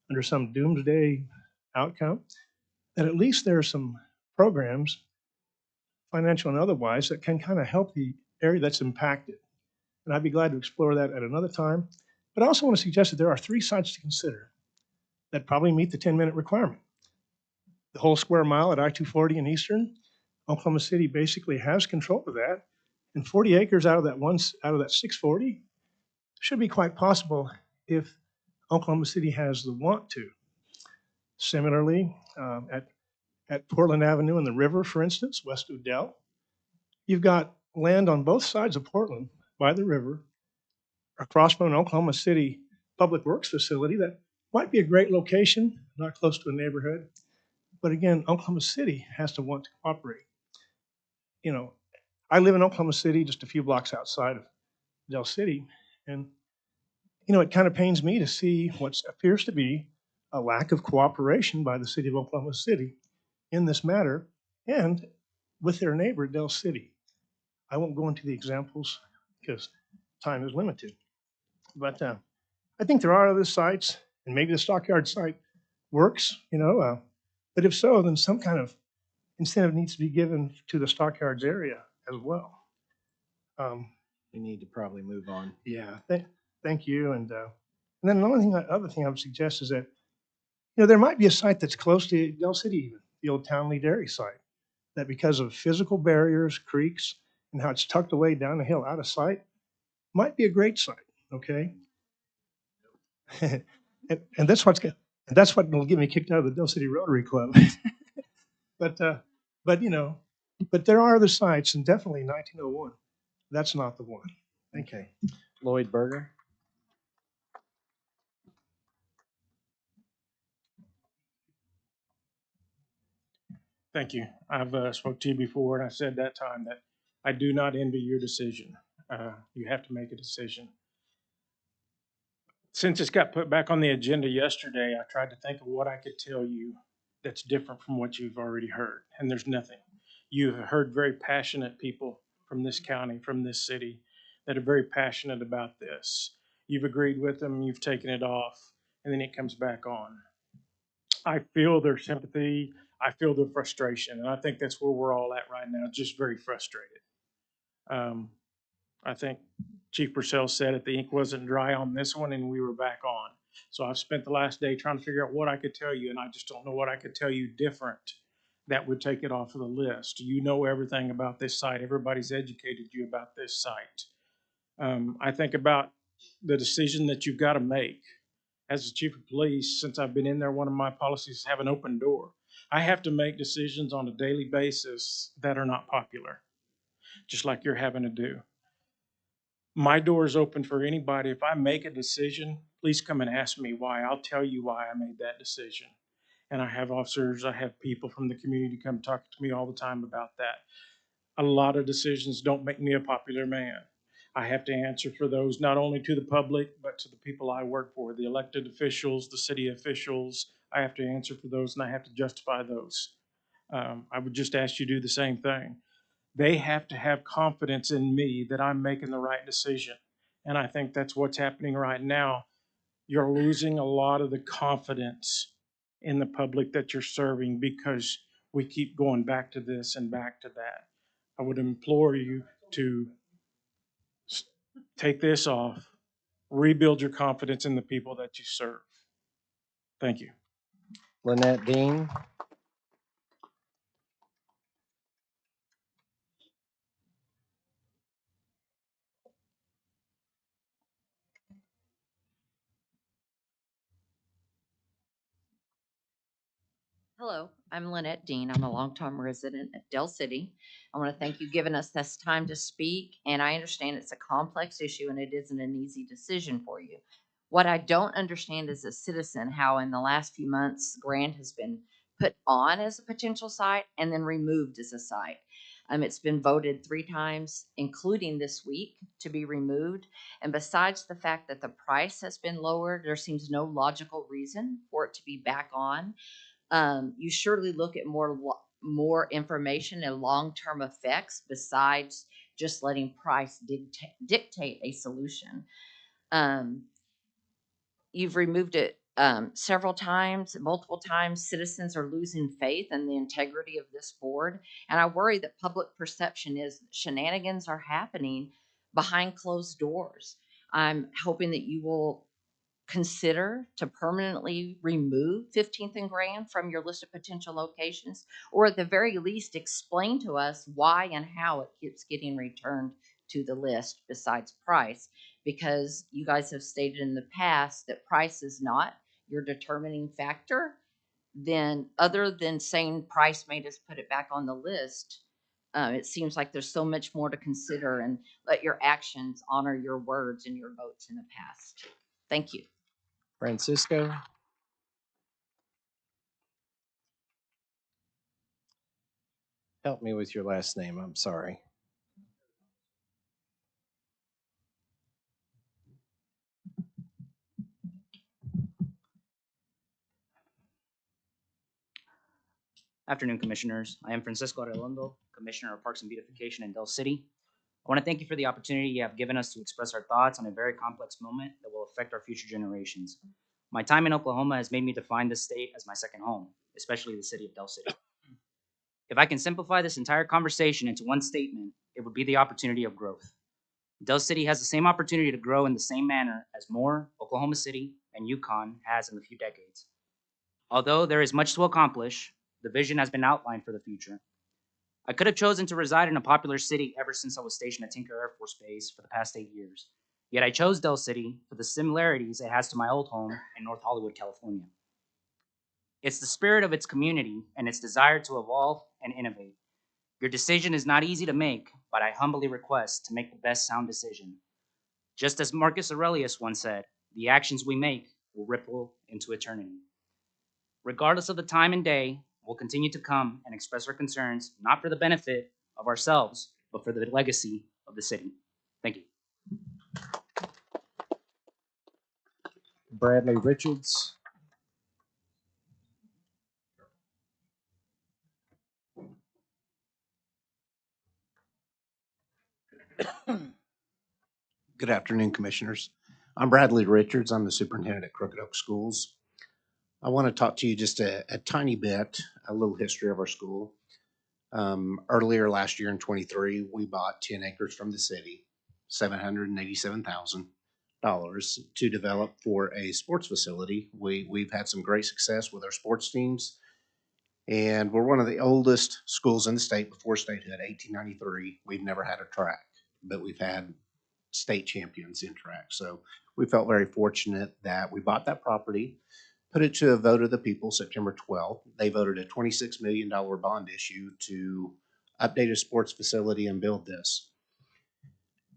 under some doomsday outcome, then at least there are some programs, financial and otherwise, that can kind of help the area that's impacted. And I'd be glad to explore that at another time. But I also want to suggest that there are 3 sites to consider that probably meet the 10-minute requirement. The whole square mile at I-240 in Eastern, Oklahoma City basically has control of that. And 40 acres out of that 640 should be quite possible if Oklahoma City has the want to. Similarly, at Portland Avenue and the river, for instance, west of Dell, you've got land on both sides of Portland by the river, across from an Oklahoma City Public Works facility that might be a great location, not close to a neighborhood. But again, Oklahoma City has to want to cooperate. You know, I live in Oklahoma City, just a few blocks outside of Del City, and you know, it kind of pains me to see what appears to be a lack of cooperation by the city of Oklahoma City in this matter and with their neighbor, Del City. I won't go into the examples because time is limited. But I think there are other sites, and maybe the Stockyard site works, you know. But if so, then some kind of incentive needs to be given to the Stockyards area as well. We need to probably move on. Yeah, thank you. And then the other thing I would suggest is that, you know, there might be a site that's close to Del City, even the old Townley Dairy site, that because of physical barriers, creeks, and how it's tucked away down the hill out of sight, might be a great site. Okay, and that's what will get me kicked out of the Del City Rotary Club. but you know, but there are other sites, and definitely 1901. That's not the one. Thank you. Okay. Lloyd Berger. Thank you. I've spoke to you before, and I said that time that I do not envy your decision. You have to make a decision. Since it's got put back on the agenda yesterday, I tried to think of what I could tell you that's different from what you've already heard, and there's nothing. You've heard very passionate people from this county, from this city, that are very passionate about this. You've agreed with them, you've taken it off, and then it comes back on. I feel their sympathy. I feel their frustration, and I think that's where we're all at right now, just very frustrated. I think Chief Purcell said it, the ink wasn't dry on this one, and we were back on. So I've spent the last day trying to figure out what I could tell you, and I just don't know what I could tell you different that would take it off of the list. You know everything about this site. Everybody's educated you about this site. I think about the decision that you've got to make. As the chief of police, since I've been in there, one of my policies is have an open door. I have to make decisions on a daily basis that are not popular, just like you're having to do. My door is open for anybody. If I make a decision, please come and ask me why. I'll tell you why I made that decision. And I have officers, I have people from the community come talk to me all the time about that. A lot of decisions don't make me a popular man. I have to answer for those, not only to the public, but to the people I work for, the elected officials, the city officials. I have to answer for those, and I have to justify those. I would just ask you to do the same thing. They have to have confidence in me that I'm making the right decision. And I think that's what's happening right now. You're losing a lot of the confidence in the public that you're serving because we keep going back to this and back to that. I would implore you to take this off, rebuild your confidence in the people that you serve. Thank you. Lynette Dean. Hello, I'm Lynette Dean. I'm a longtime resident of Dell City. I want to thank you for giving us this time to speak, and I understand it's a complex issue and it isn't an easy decision for you. What I don't understand as a citizen, how in the last few months, Grand has been put on as a potential site and then removed as a site. It's been voted 3 times, including this week, to be removed. And besides the fact that the price has been lowered, there seems no logical reason for it to be back on. You surely look at more information and long-term effects besides just letting price dictate a solution. You've removed it several times, multiple times. Citizens are losing faith in the integrity of this board, and I worry that public perception is shenanigans are happening behind closed doors. I'm hoping that you will consider to permanently remove 15th and Grand from your list of potential locations, or at the very least explain to us why and how it keeps getting returned to the list besides price, because you guys have stated in the past that price is not your determining factor. Then other than saying price made us put it back on the list, it seems like there's so much more to consider, and let your actions honor your words and your votes in the past. Thank you. Francisco. Help me with your last name. I'm sorry. Afternoon, Commissioners. I am Francisco Arredondo, Commissioner of Parks and Beautification in Del City. I want to thank you for the opportunity you have given us to express our thoughts on a very complex moment that will affect our future generations. My time in Oklahoma has made me define this state as my second home, especially the city of Del City. If I can simplify this entire conversation into one statement, it would be the opportunity of growth. Del City has the same opportunity to grow in the same manner as Moore, Oklahoma City, and Yukon has in a few decades. Although there is much to accomplish, the vision has been outlined for the future. I could have chosen to reside in a popular city ever since I was stationed at Tinker Air Force Base for the past 8 years. Yet I chose Del City for the similarities it has to my old home in North Hollywood, California. It's the spirit of its community and its desire to evolve and innovate. Your decision is not easy to make, but I humbly request to make the best sound decision. Just as Marcus Aurelius once said, the actions we make will ripple into eternity. Regardless of the time and day, we'll continue to come and express our concerns, not for the benefit of ourselves, but for the legacy of the city. Thank you. Bradley Richards. Good afternoon, Commissioners. I'm Bradley Richards. I'm the superintendent at Crooked Oak Schools. I want to talk to you just a tiny bit, a little history of our school. Earlier last year in 23, we bought 10 acres from the city, $787,000 to develop for a sports facility. We've had some great success with our sports teams, and we're one of the oldest schools in the state before statehood, 1893. We've never had a track, but we've had state champions in track. So we felt very fortunate that we bought that property, put it to a vote of the people September 12th. They voted a $26 million bond issue to update a sports facility and build this.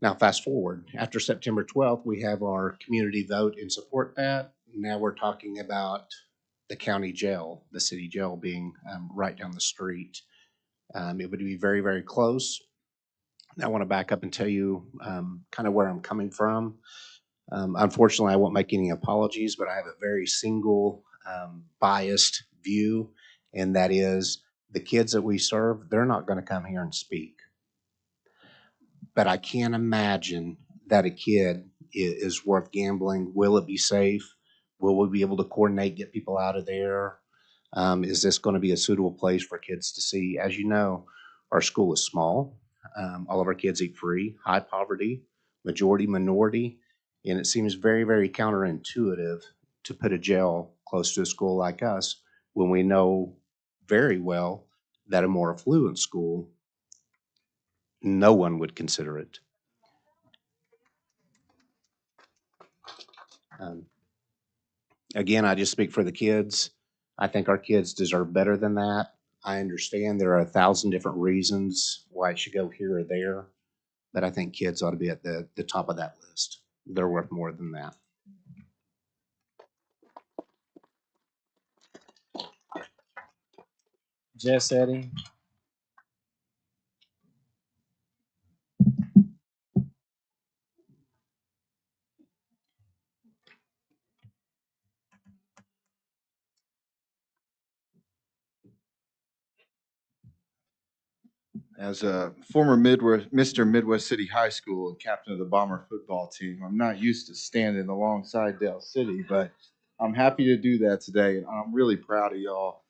Now, fast forward, after September 12th, we have our community vote in support that. Now we're talking about the county jail, the city jail being right down the street. It would be very, very close. I want to back up and tell you kind of where I'm coming from. Unfortunately, I won't make any apologies, but I have a very single biased view, and that is The kids that we serve, they're not going to come here and speak. But I can't imagine that a kid is worth gambling. Will it be safe? Will we be able to coordinate, get people out of there? Is this going to be a suitable place for kids to see? As you know, our school is small. All of our kids eat free, high poverty, majority minority, and it seems very, very counterintuitive to put a jail close to a school like us when we know very well that a more affluent school, no one would consider it. Um, Again, I just speak for the kids. I think our kids deserve better than that. I understand there are 1,000 different reasons why it should go here or there, but I think kids ought to be at the top of that list. They're worth more than that. Jess Eddy. As a former Mr. Midwest City High School and captain of the Bomber football team, I'm not used to standing alongside Dale City, but I'm happy to do that today. And I'm really proud of y'all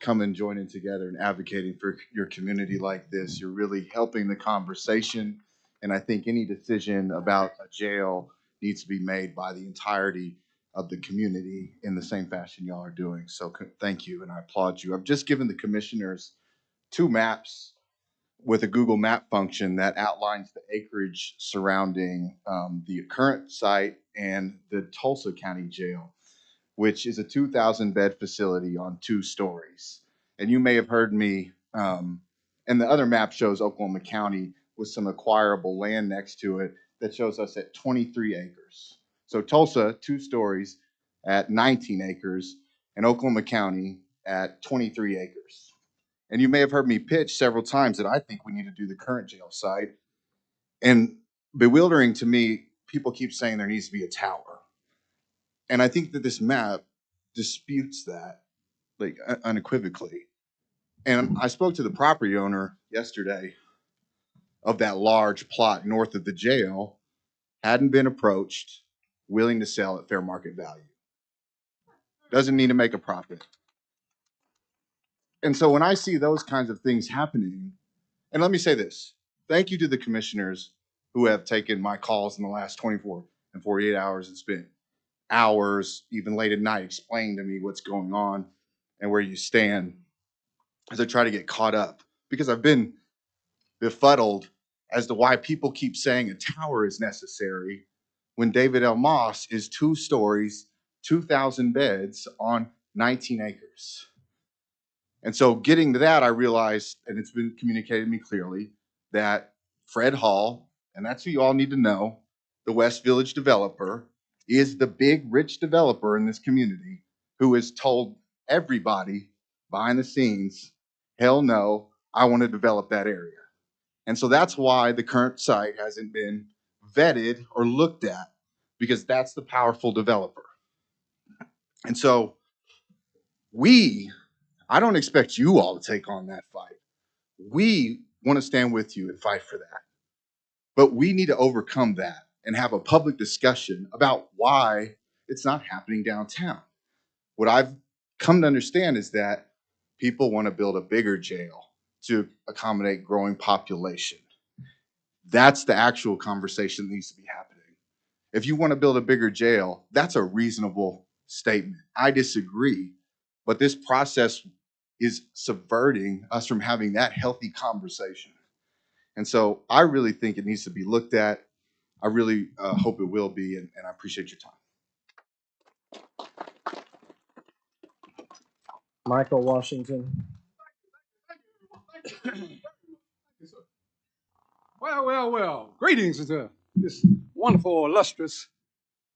coming, joining together and advocating for your community like this. You're really helping the conversation. And I think any decision about a jail needs to be made by the entirety of the community in the same fashion y'all are doing. So thank you, and I applaud you. I've just given the commissioners 2 maps with a Google map function that outlines the acreage surrounding the current site and the Tulsa County Jail, which is a 2,000 bed facility on 2 stories. And you may have heard me, and the other map shows Oklahoma County with some acquirable land next to it that shows us at 23 acres. So Tulsa, 2 stories at 19 acres, and Oklahoma County at 23 acres. And you may have heard me pitch several times that I think we need to do the current jail site. And bewildering to me, people keep saying there needs to be a tower. And I think that this map disputes that, like, unequivocally. And I spoke to the property owner yesterday of that large plot north of the jail, hadn't been approached, willing to sell at fair market value. Doesn't need to make a profit. And so when I see those kinds of things happening, and let me say this, thank you to the commissioners who have taken my calls in the last 24 and 48 hours and spent hours, even late at night, explaining to me what's going on and where you stand as I try to get caught up. Because I've been befuddled as to why people keep saying a tower is necessary when David L. Moss is 2 stories, 2,000 beds on 19 acres. And so getting to that, I realized, and it's been communicated to me clearly, that Fred Hall, and that's who you all need to know, the West Village developer, is the big rich developer in this community who has told everybody behind the scenes, hell no, I want to develop that area. And so that's why the current site hasn't been vetted or looked at, because that's the powerful developer. And so I don't expect you all to take on that fight. We want to stand with you and fight for that. But we need to overcome that and have a public discussion about why it's not happening downtown. What I've come to understand is that people want to build a bigger jail to accommodate growing population. That's the actual conversation that needs to be happening. If you want to build a bigger jail, that's a reasonable statement. I disagree, but this process is subverting us from having that healthy conversation. And so I really think it needs to be looked at. I really hope it will be, and I appreciate your time. Michael Washington. Well. Greetings to this wonderful, illustrious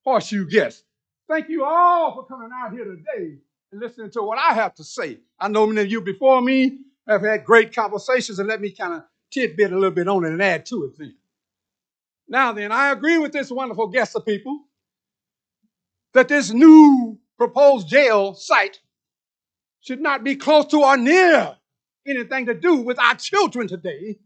horseshoe guest. Thank you all for coming out here today and listening to what I have to say. I know many of you before me have had great conversations, and let me kind of tidbit a little bit on it and add to it then. Now then, I agree with this wonderful guest of people that this new proposed jail site should not be close to or near anything to do with our children today,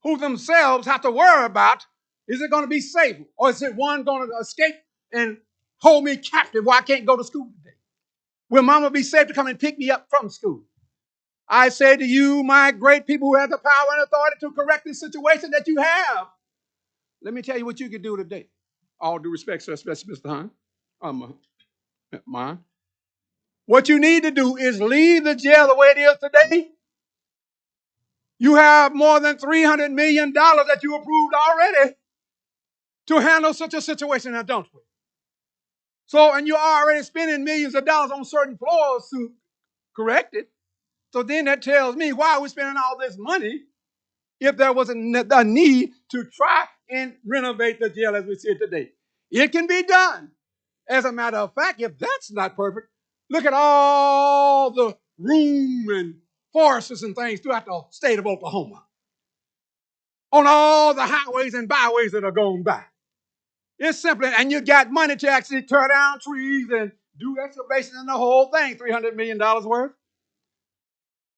who themselves have to worry about, is it going to be safe? Or is it one going to escape and hold me captive where I can't go to school today? Will mama be safe to come and pick me up from school? I say to you, my great people who have the power and authority to correct this situation that you have, let me tell you what you can do today. All due respect, sir, especially Mr. Hunt, mine. What you need to do is leave the jail the way it is today. You have more than $300 million that you approved already to handle such a situation, now don't we? So, and you're already spending millions of dollars on certain floors to correct it. So then that tells me, why are we spending all this money if there was a need to try and renovate the jail as we see it today? It can be done. As a matter of fact, if that's not perfect, look at all the room and forests and things throughout the state of Oklahoma, on all the highways and byways that are going by. It's simply, and you got money to actually tear down trees and do excavation and the whole thing, $300 million worth.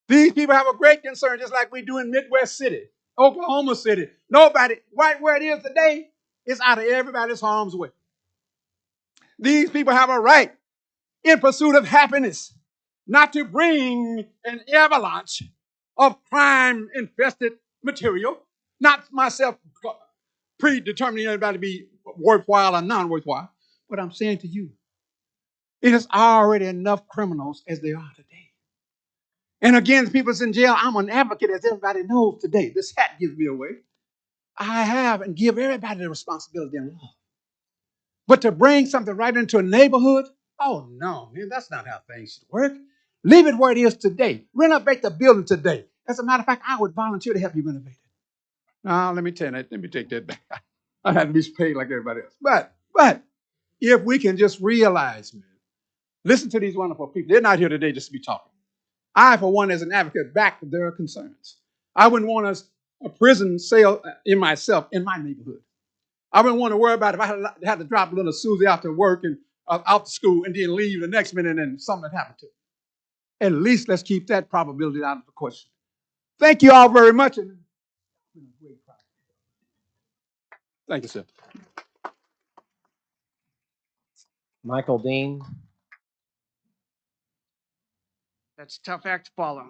These people have a great concern, just like we do in Midwest City, Oklahoma City. Nobody, right where it is today, is out of everybody's harm's way. These people have a right, in pursuit of happiness, not to bring an avalanche of crime-infested material, not myself predetermining anybody to be worthwhile or non-worthwhile. But I'm saying to you, it is already enough criminals as they are today. And again, the people's in jail, I'm an advocate, as everybody knows today. This hat gives me away. I have and give everybody the responsibility in law. But to bring something right into a neighborhood, oh no, man, that's not how things should work. Leave it where it is today. Renovate the building today. As a matter of fact, I would volunteer to help you renovate it. Now, let me tell you that. Let me take that back. I had to be paid like everybody else. But if we can just realize, man, listen to these wonderful people. They're not here today just to be talking. I, for one, as an advocate, back their concerns. I wouldn't want a prison cell in myself in my neighborhood. I wouldn't want to worry about if I had to drop little Susie out to work and out to school and then leave the next minute and something happened to her. At least let's keep that probability out of the question. Thank you all very much. Thank you, sir. Michael Dean. That's a tough act to follow.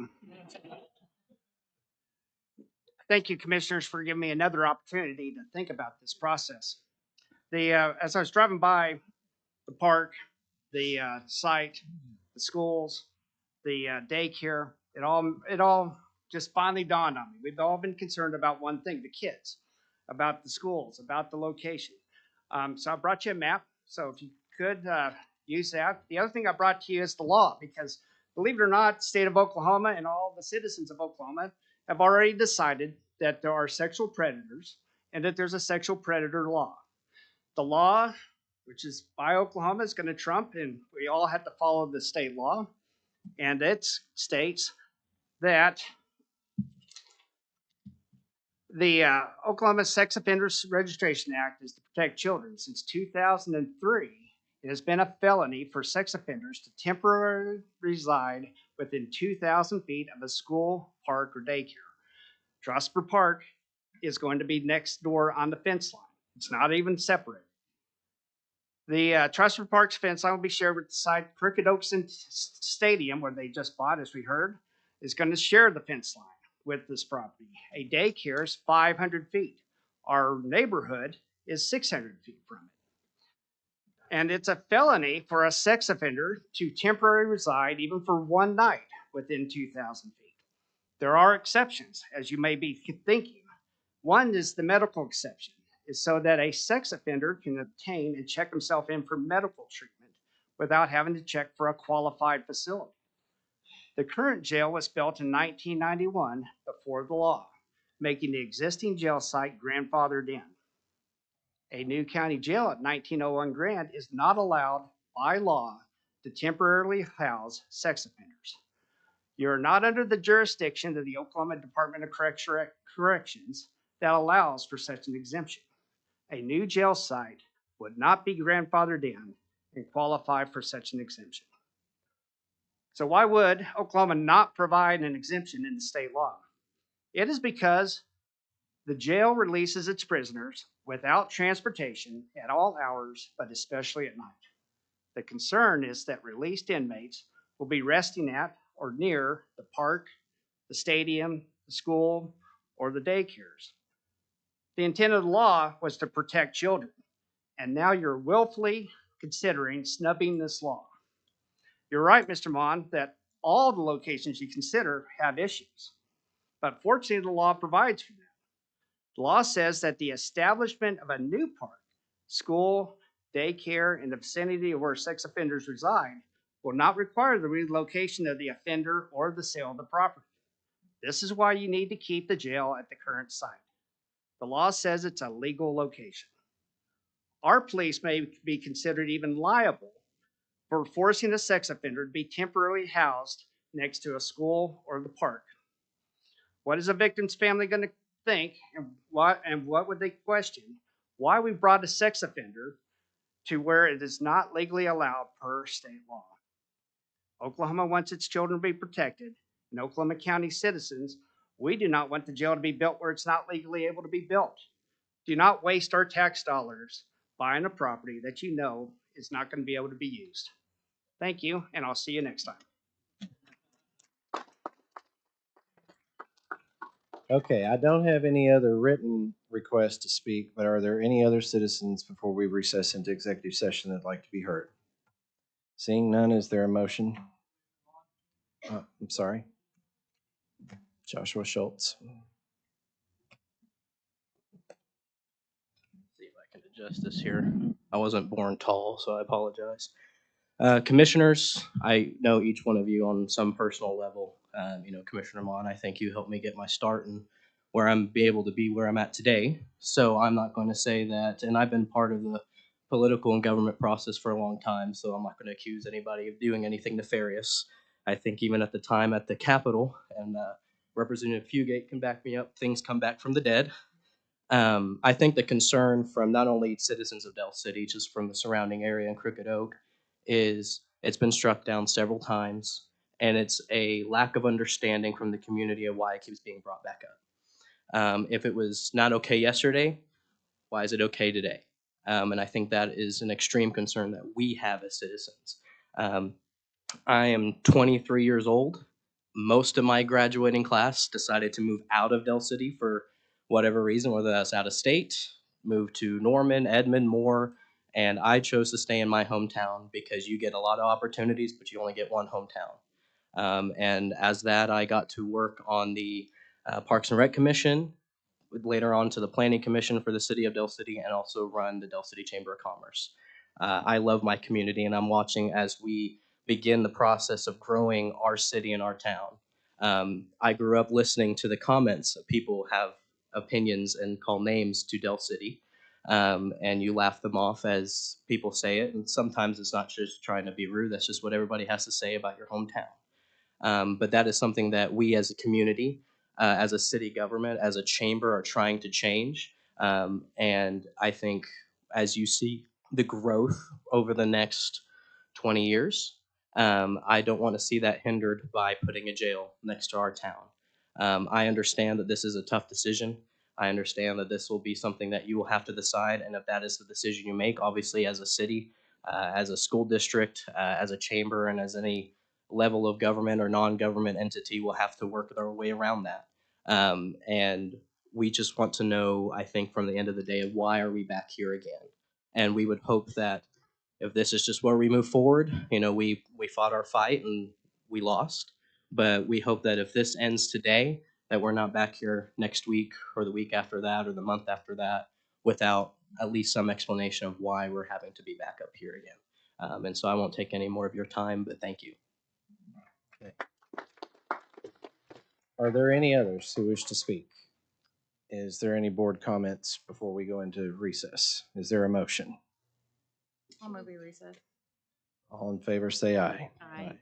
Thank you, commissioners, for giving me another opportunity to think about this process. As I was driving by the park, the site, the schools, the daycare, it all just finally dawned on me. We've all been concerned about one thing: the kids, about the schools, about the location. So I brought you a map. So if you could use that. The other thing I brought to you is the law, because believe it or not, the state of Oklahoma and all the citizens of Oklahoma have already decided that there are sexual predators and that there's a sexual predator law. The law, which is by Oklahoma, is going to trump, and we all have to follow the state law. And it states that the Oklahoma Sex Offenders Registration Act is to protect children. Since 2003, it has been a felony for sex offenders to temporarily reside within 2,000 feet of a school, park, or daycare. Trosper Park is going to be next door on the fence line. It's not even separate. The Trosper Park's fence line will be shared with the site Crooked Oaks Stadium, where they just bought, as we heard, is going to share the fence line with this property. A daycare is 500 feet. Our neighborhood is 600 feet from it. And it's a felony for a sex offender to temporarily reside, even for one night, within 2,000 feet. There are exceptions, as you may be thinking. One is the medical exception, is so that a sex offender can obtain and check himself in for medical treatment without having to check for a qualified facility. The current jail was built in 1991 before the law, making the existing jail site grandfathered in. A new county jail at 1901 Grand is not allowed by law to temporarily house sex offenders. You are not under the jurisdiction of the Oklahoma Department of Corrections that allows for such an exemption. A new jail site would not be grandfathered in and qualify for such an exemption. So why would Oklahoma not provide an exemption in the state law? It is because the jail releases its prisoners without transportation at all hours, but especially at night. The concern is that released inmates will be resting at or near the park, the stadium, the school, or the daycares. The intent of the law was to protect children, and now you're willfully considering snubbing this law. You're right, Mr. Mon, that all the locations you consider have issues, but fortunately the law provides for that. The law says that the establishment of a new park, school, daycare in the vicinity of where sex offenders reside will not require the relocation of the offender or the sale of the property. This is why you need to keep the jail at the current site. The law says it's a legal location. Our police may be considered even liable for forcing a sex offender to be temporarily housed next to a school or the park. What is a victim's family going to think, and what would they question? Why we brought a sex offender to where it is not legally allowed per state law. Oklahoma wants its children to be protected, and Oklahoma County citizens, we do not want the jail to be built where it's not legally able to be built. Do not waste our tax dollars buying a property that you know is not going to be able to be used. Thank you, and I'll see you next time. Okay, I don't have any other written requests to speak, but are there any other citizens before we recess into executive session that'd like to be heard? Seeing none, is there a motion? I'm sorry. Joshua Schultz. See if I can adjust this here. I wasn't born tall, so I apologize. Commissioners, I know each one of you on some personal level. Commissioner Mon, I think you helped me get my start and where I'm be able to be where I'm at today. So I'm not going to say that, and I've been part of the political and government process for a long time, so I'm not going to accuse anybody of doing anything nefarious. I think even at the time at the Capitol, and Representative Fugate can back me up, things come back from the dead. I think the concern from not only citizens of Del City, just from the surrounding area in Crooked Oak, is it's been struck down several times, and it's a lack of understanding from the community of why it keeps being brought back up. If it was not okay yesterday, why is it okay today? And I think that is an extreme concern that we have as citizens. I am 23 years old. Most of my graduating class decided to move out of Del City for whatever reason, whether that's out of state, moved to Norman, Edmond, Moore, and I chose to stay in my hometown because you get a lot of opportunities, but you only get one hometown. And as that, I got to work on the Parks and Rec Commission, later on to the Planning Commission for the City of Del City, and also run the Del City Chamber of Commerce. I love my community, and I'm watching as we begin the process of growing our city and our town. I grew up listening to the comments of people have opinions and call names to Del City, and you laugh them off as people say it, and sometimes it's not just trying to be rude, that's just what everybody has to say about your hometown. But that is something that we as a community, as a city government, as a chamber are trying to change. And I think as you see the growth over the next 20 years, I don't want to see that hindered by putting a jail next to our town. I understand that this is a tough decision. I understand that this will be something that you will have to decide. And if that is the decision you make, obviously as a city, as a school district, as a chamber, and as any level of government or non-government entity, will have to work our way around that. And we just want to know, I think, from the end of the day, why are we back here again? And we would hope that if this is just where we move forward, we fought our fight and we lost, but we hope that if this ends today, that we're not back here next week or the week after that or the month after that without at least some explanation of why we're having to be back up here again. And so I won't take any more of your time, but thank you. Okay. Are there any others who wish to speak? Is there any board comments before we go into recess? Is there a motion? I'll move your recess. All in favor, say aye. Aye.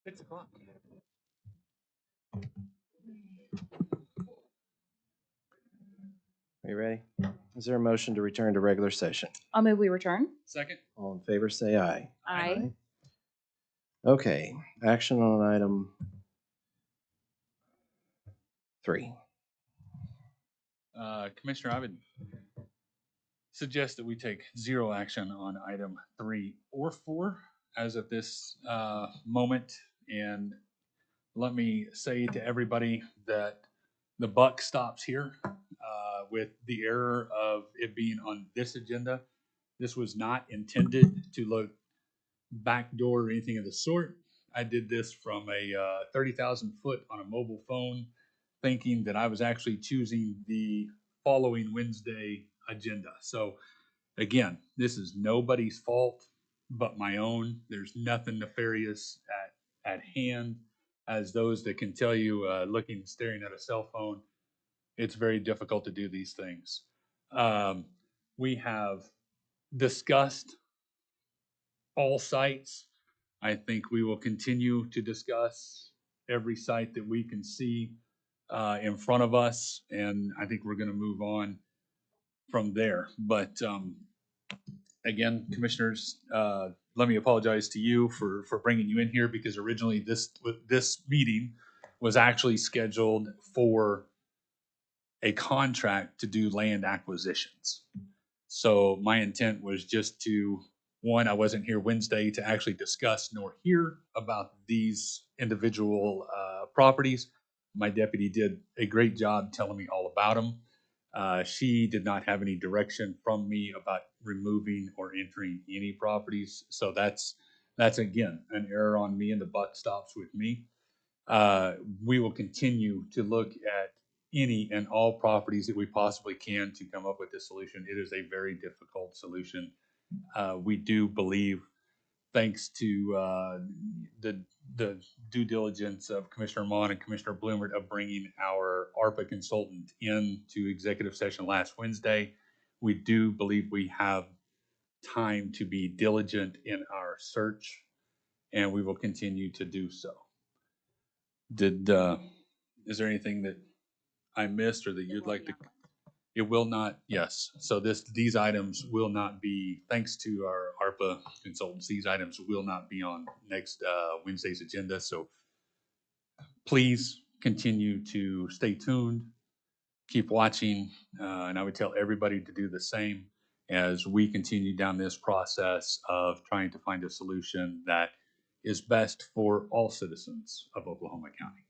6 o'clock. Are you ready? Is there a motion to return to regular session? I'll move we return. Second. All in favor, say aye. Aye. Okay, action on item 3. Commissioner, I would suggest that we take zero action on item 3 or 4 as of this moment. And let me say to everybody that the buck stops here with the error of it being on this agenda. This was not intended to look backdoor or anything of the sort. I did this from a 30,000 foot on a mobile phone, thinking that I was actually choosing the following Wednesday agenda. So again, this is nobody's fault but my own. There's nothing nefarious at hand. As those that can tell you, staring at a cell phone, it's very difficult to do these things. We have discussed all sites. I think we will continue to discuss every site that we can see in front of us, and I think we're going to move on from there. But again, commissioners, let me apologize to you for bringing you in here, because originally this meeting was actually scheduled for a contract to do land acquisitions. So my intent was just to, one, I wasn't here Wednesday to actually discuss nor hear about these individual properties. My deputy did a great job telling me all about them. She did not have any direction from me about removing or entering any properties. So that's again an error on me, and the buck stops with me. We will continue to look at any and all properties that we possibly can to come up with this solution. It is a very difficult solution. We do believe, thanks to the due diligence of Commissioner Mon and Commissioner Bloomert of bringing our ARPA consultant into executive session last Wednesday, we do believe we have time to be diligent in our search, and we will continue to do so. Is there anything that I missed or that you'd like to? It will not, yes. So these items will not be, thanks to our ARPA consultants, these items will not be on next Wednesday's agenda. So please continue to stay tuned, keep watching, and I would tell everybody to do the same as we continue down this process of trying to find a solution that is best for all citizens of Oklahoma County.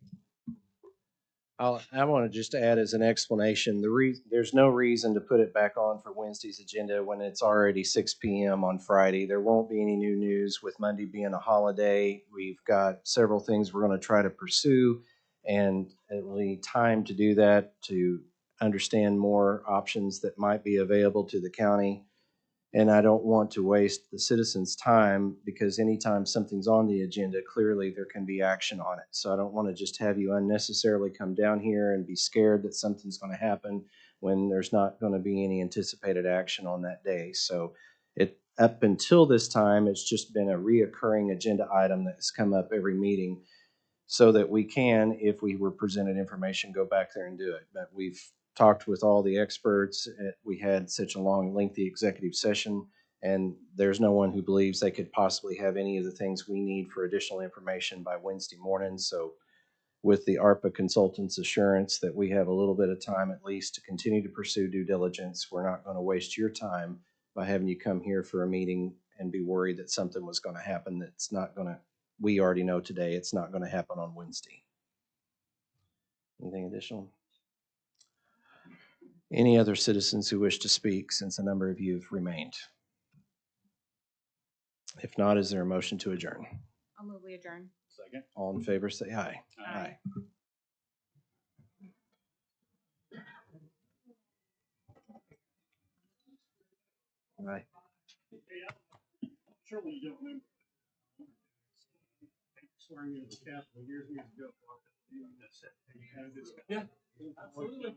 I want to just add as an explanation, there's no reason to put it back on for Wednesday's agenda when it's already 6 p.m. on Friday. There won't be any new news with Monday being a holiday. We've got several things we're going to try to pursue, and it will need time to do that, to understand more options that might be available to the county. And I don't want to waste the citizens' time, because anytime something's on the agenda, clearly there can be action on it. So I don't want to just have you unnecessarily come down here and be scared that something's going to happen when there's not going to be any anticipated action on that day. So up until this time, it's just been a reoccurring agenda item that's come up every meeting, so that we can, if we were presented information, go back there and do it. But we've talked with all the experts. We had such a long, lengthy executive session, and there's no one who believes they could possibly have any of the things we need for additional information by Wednesday morning. So with the ARPA consultant's assurance that we have a little bit of time at least to continue to pursue due diligence, we're not going to waste your time by having you come here for a meeting and be worried that something was going to happen that's not going to, we already know today it's not going to happen on Wednesday. Anything additional? Any other citizens who wish to speak, since a number of you have remained? If not, is there a motion to adjourn? I'll move we adjourn. Second. All in favor, say aye. Aye. Aye. Surely you don't remember. Swearing in the Capitol years ago. Yeah, absolutely.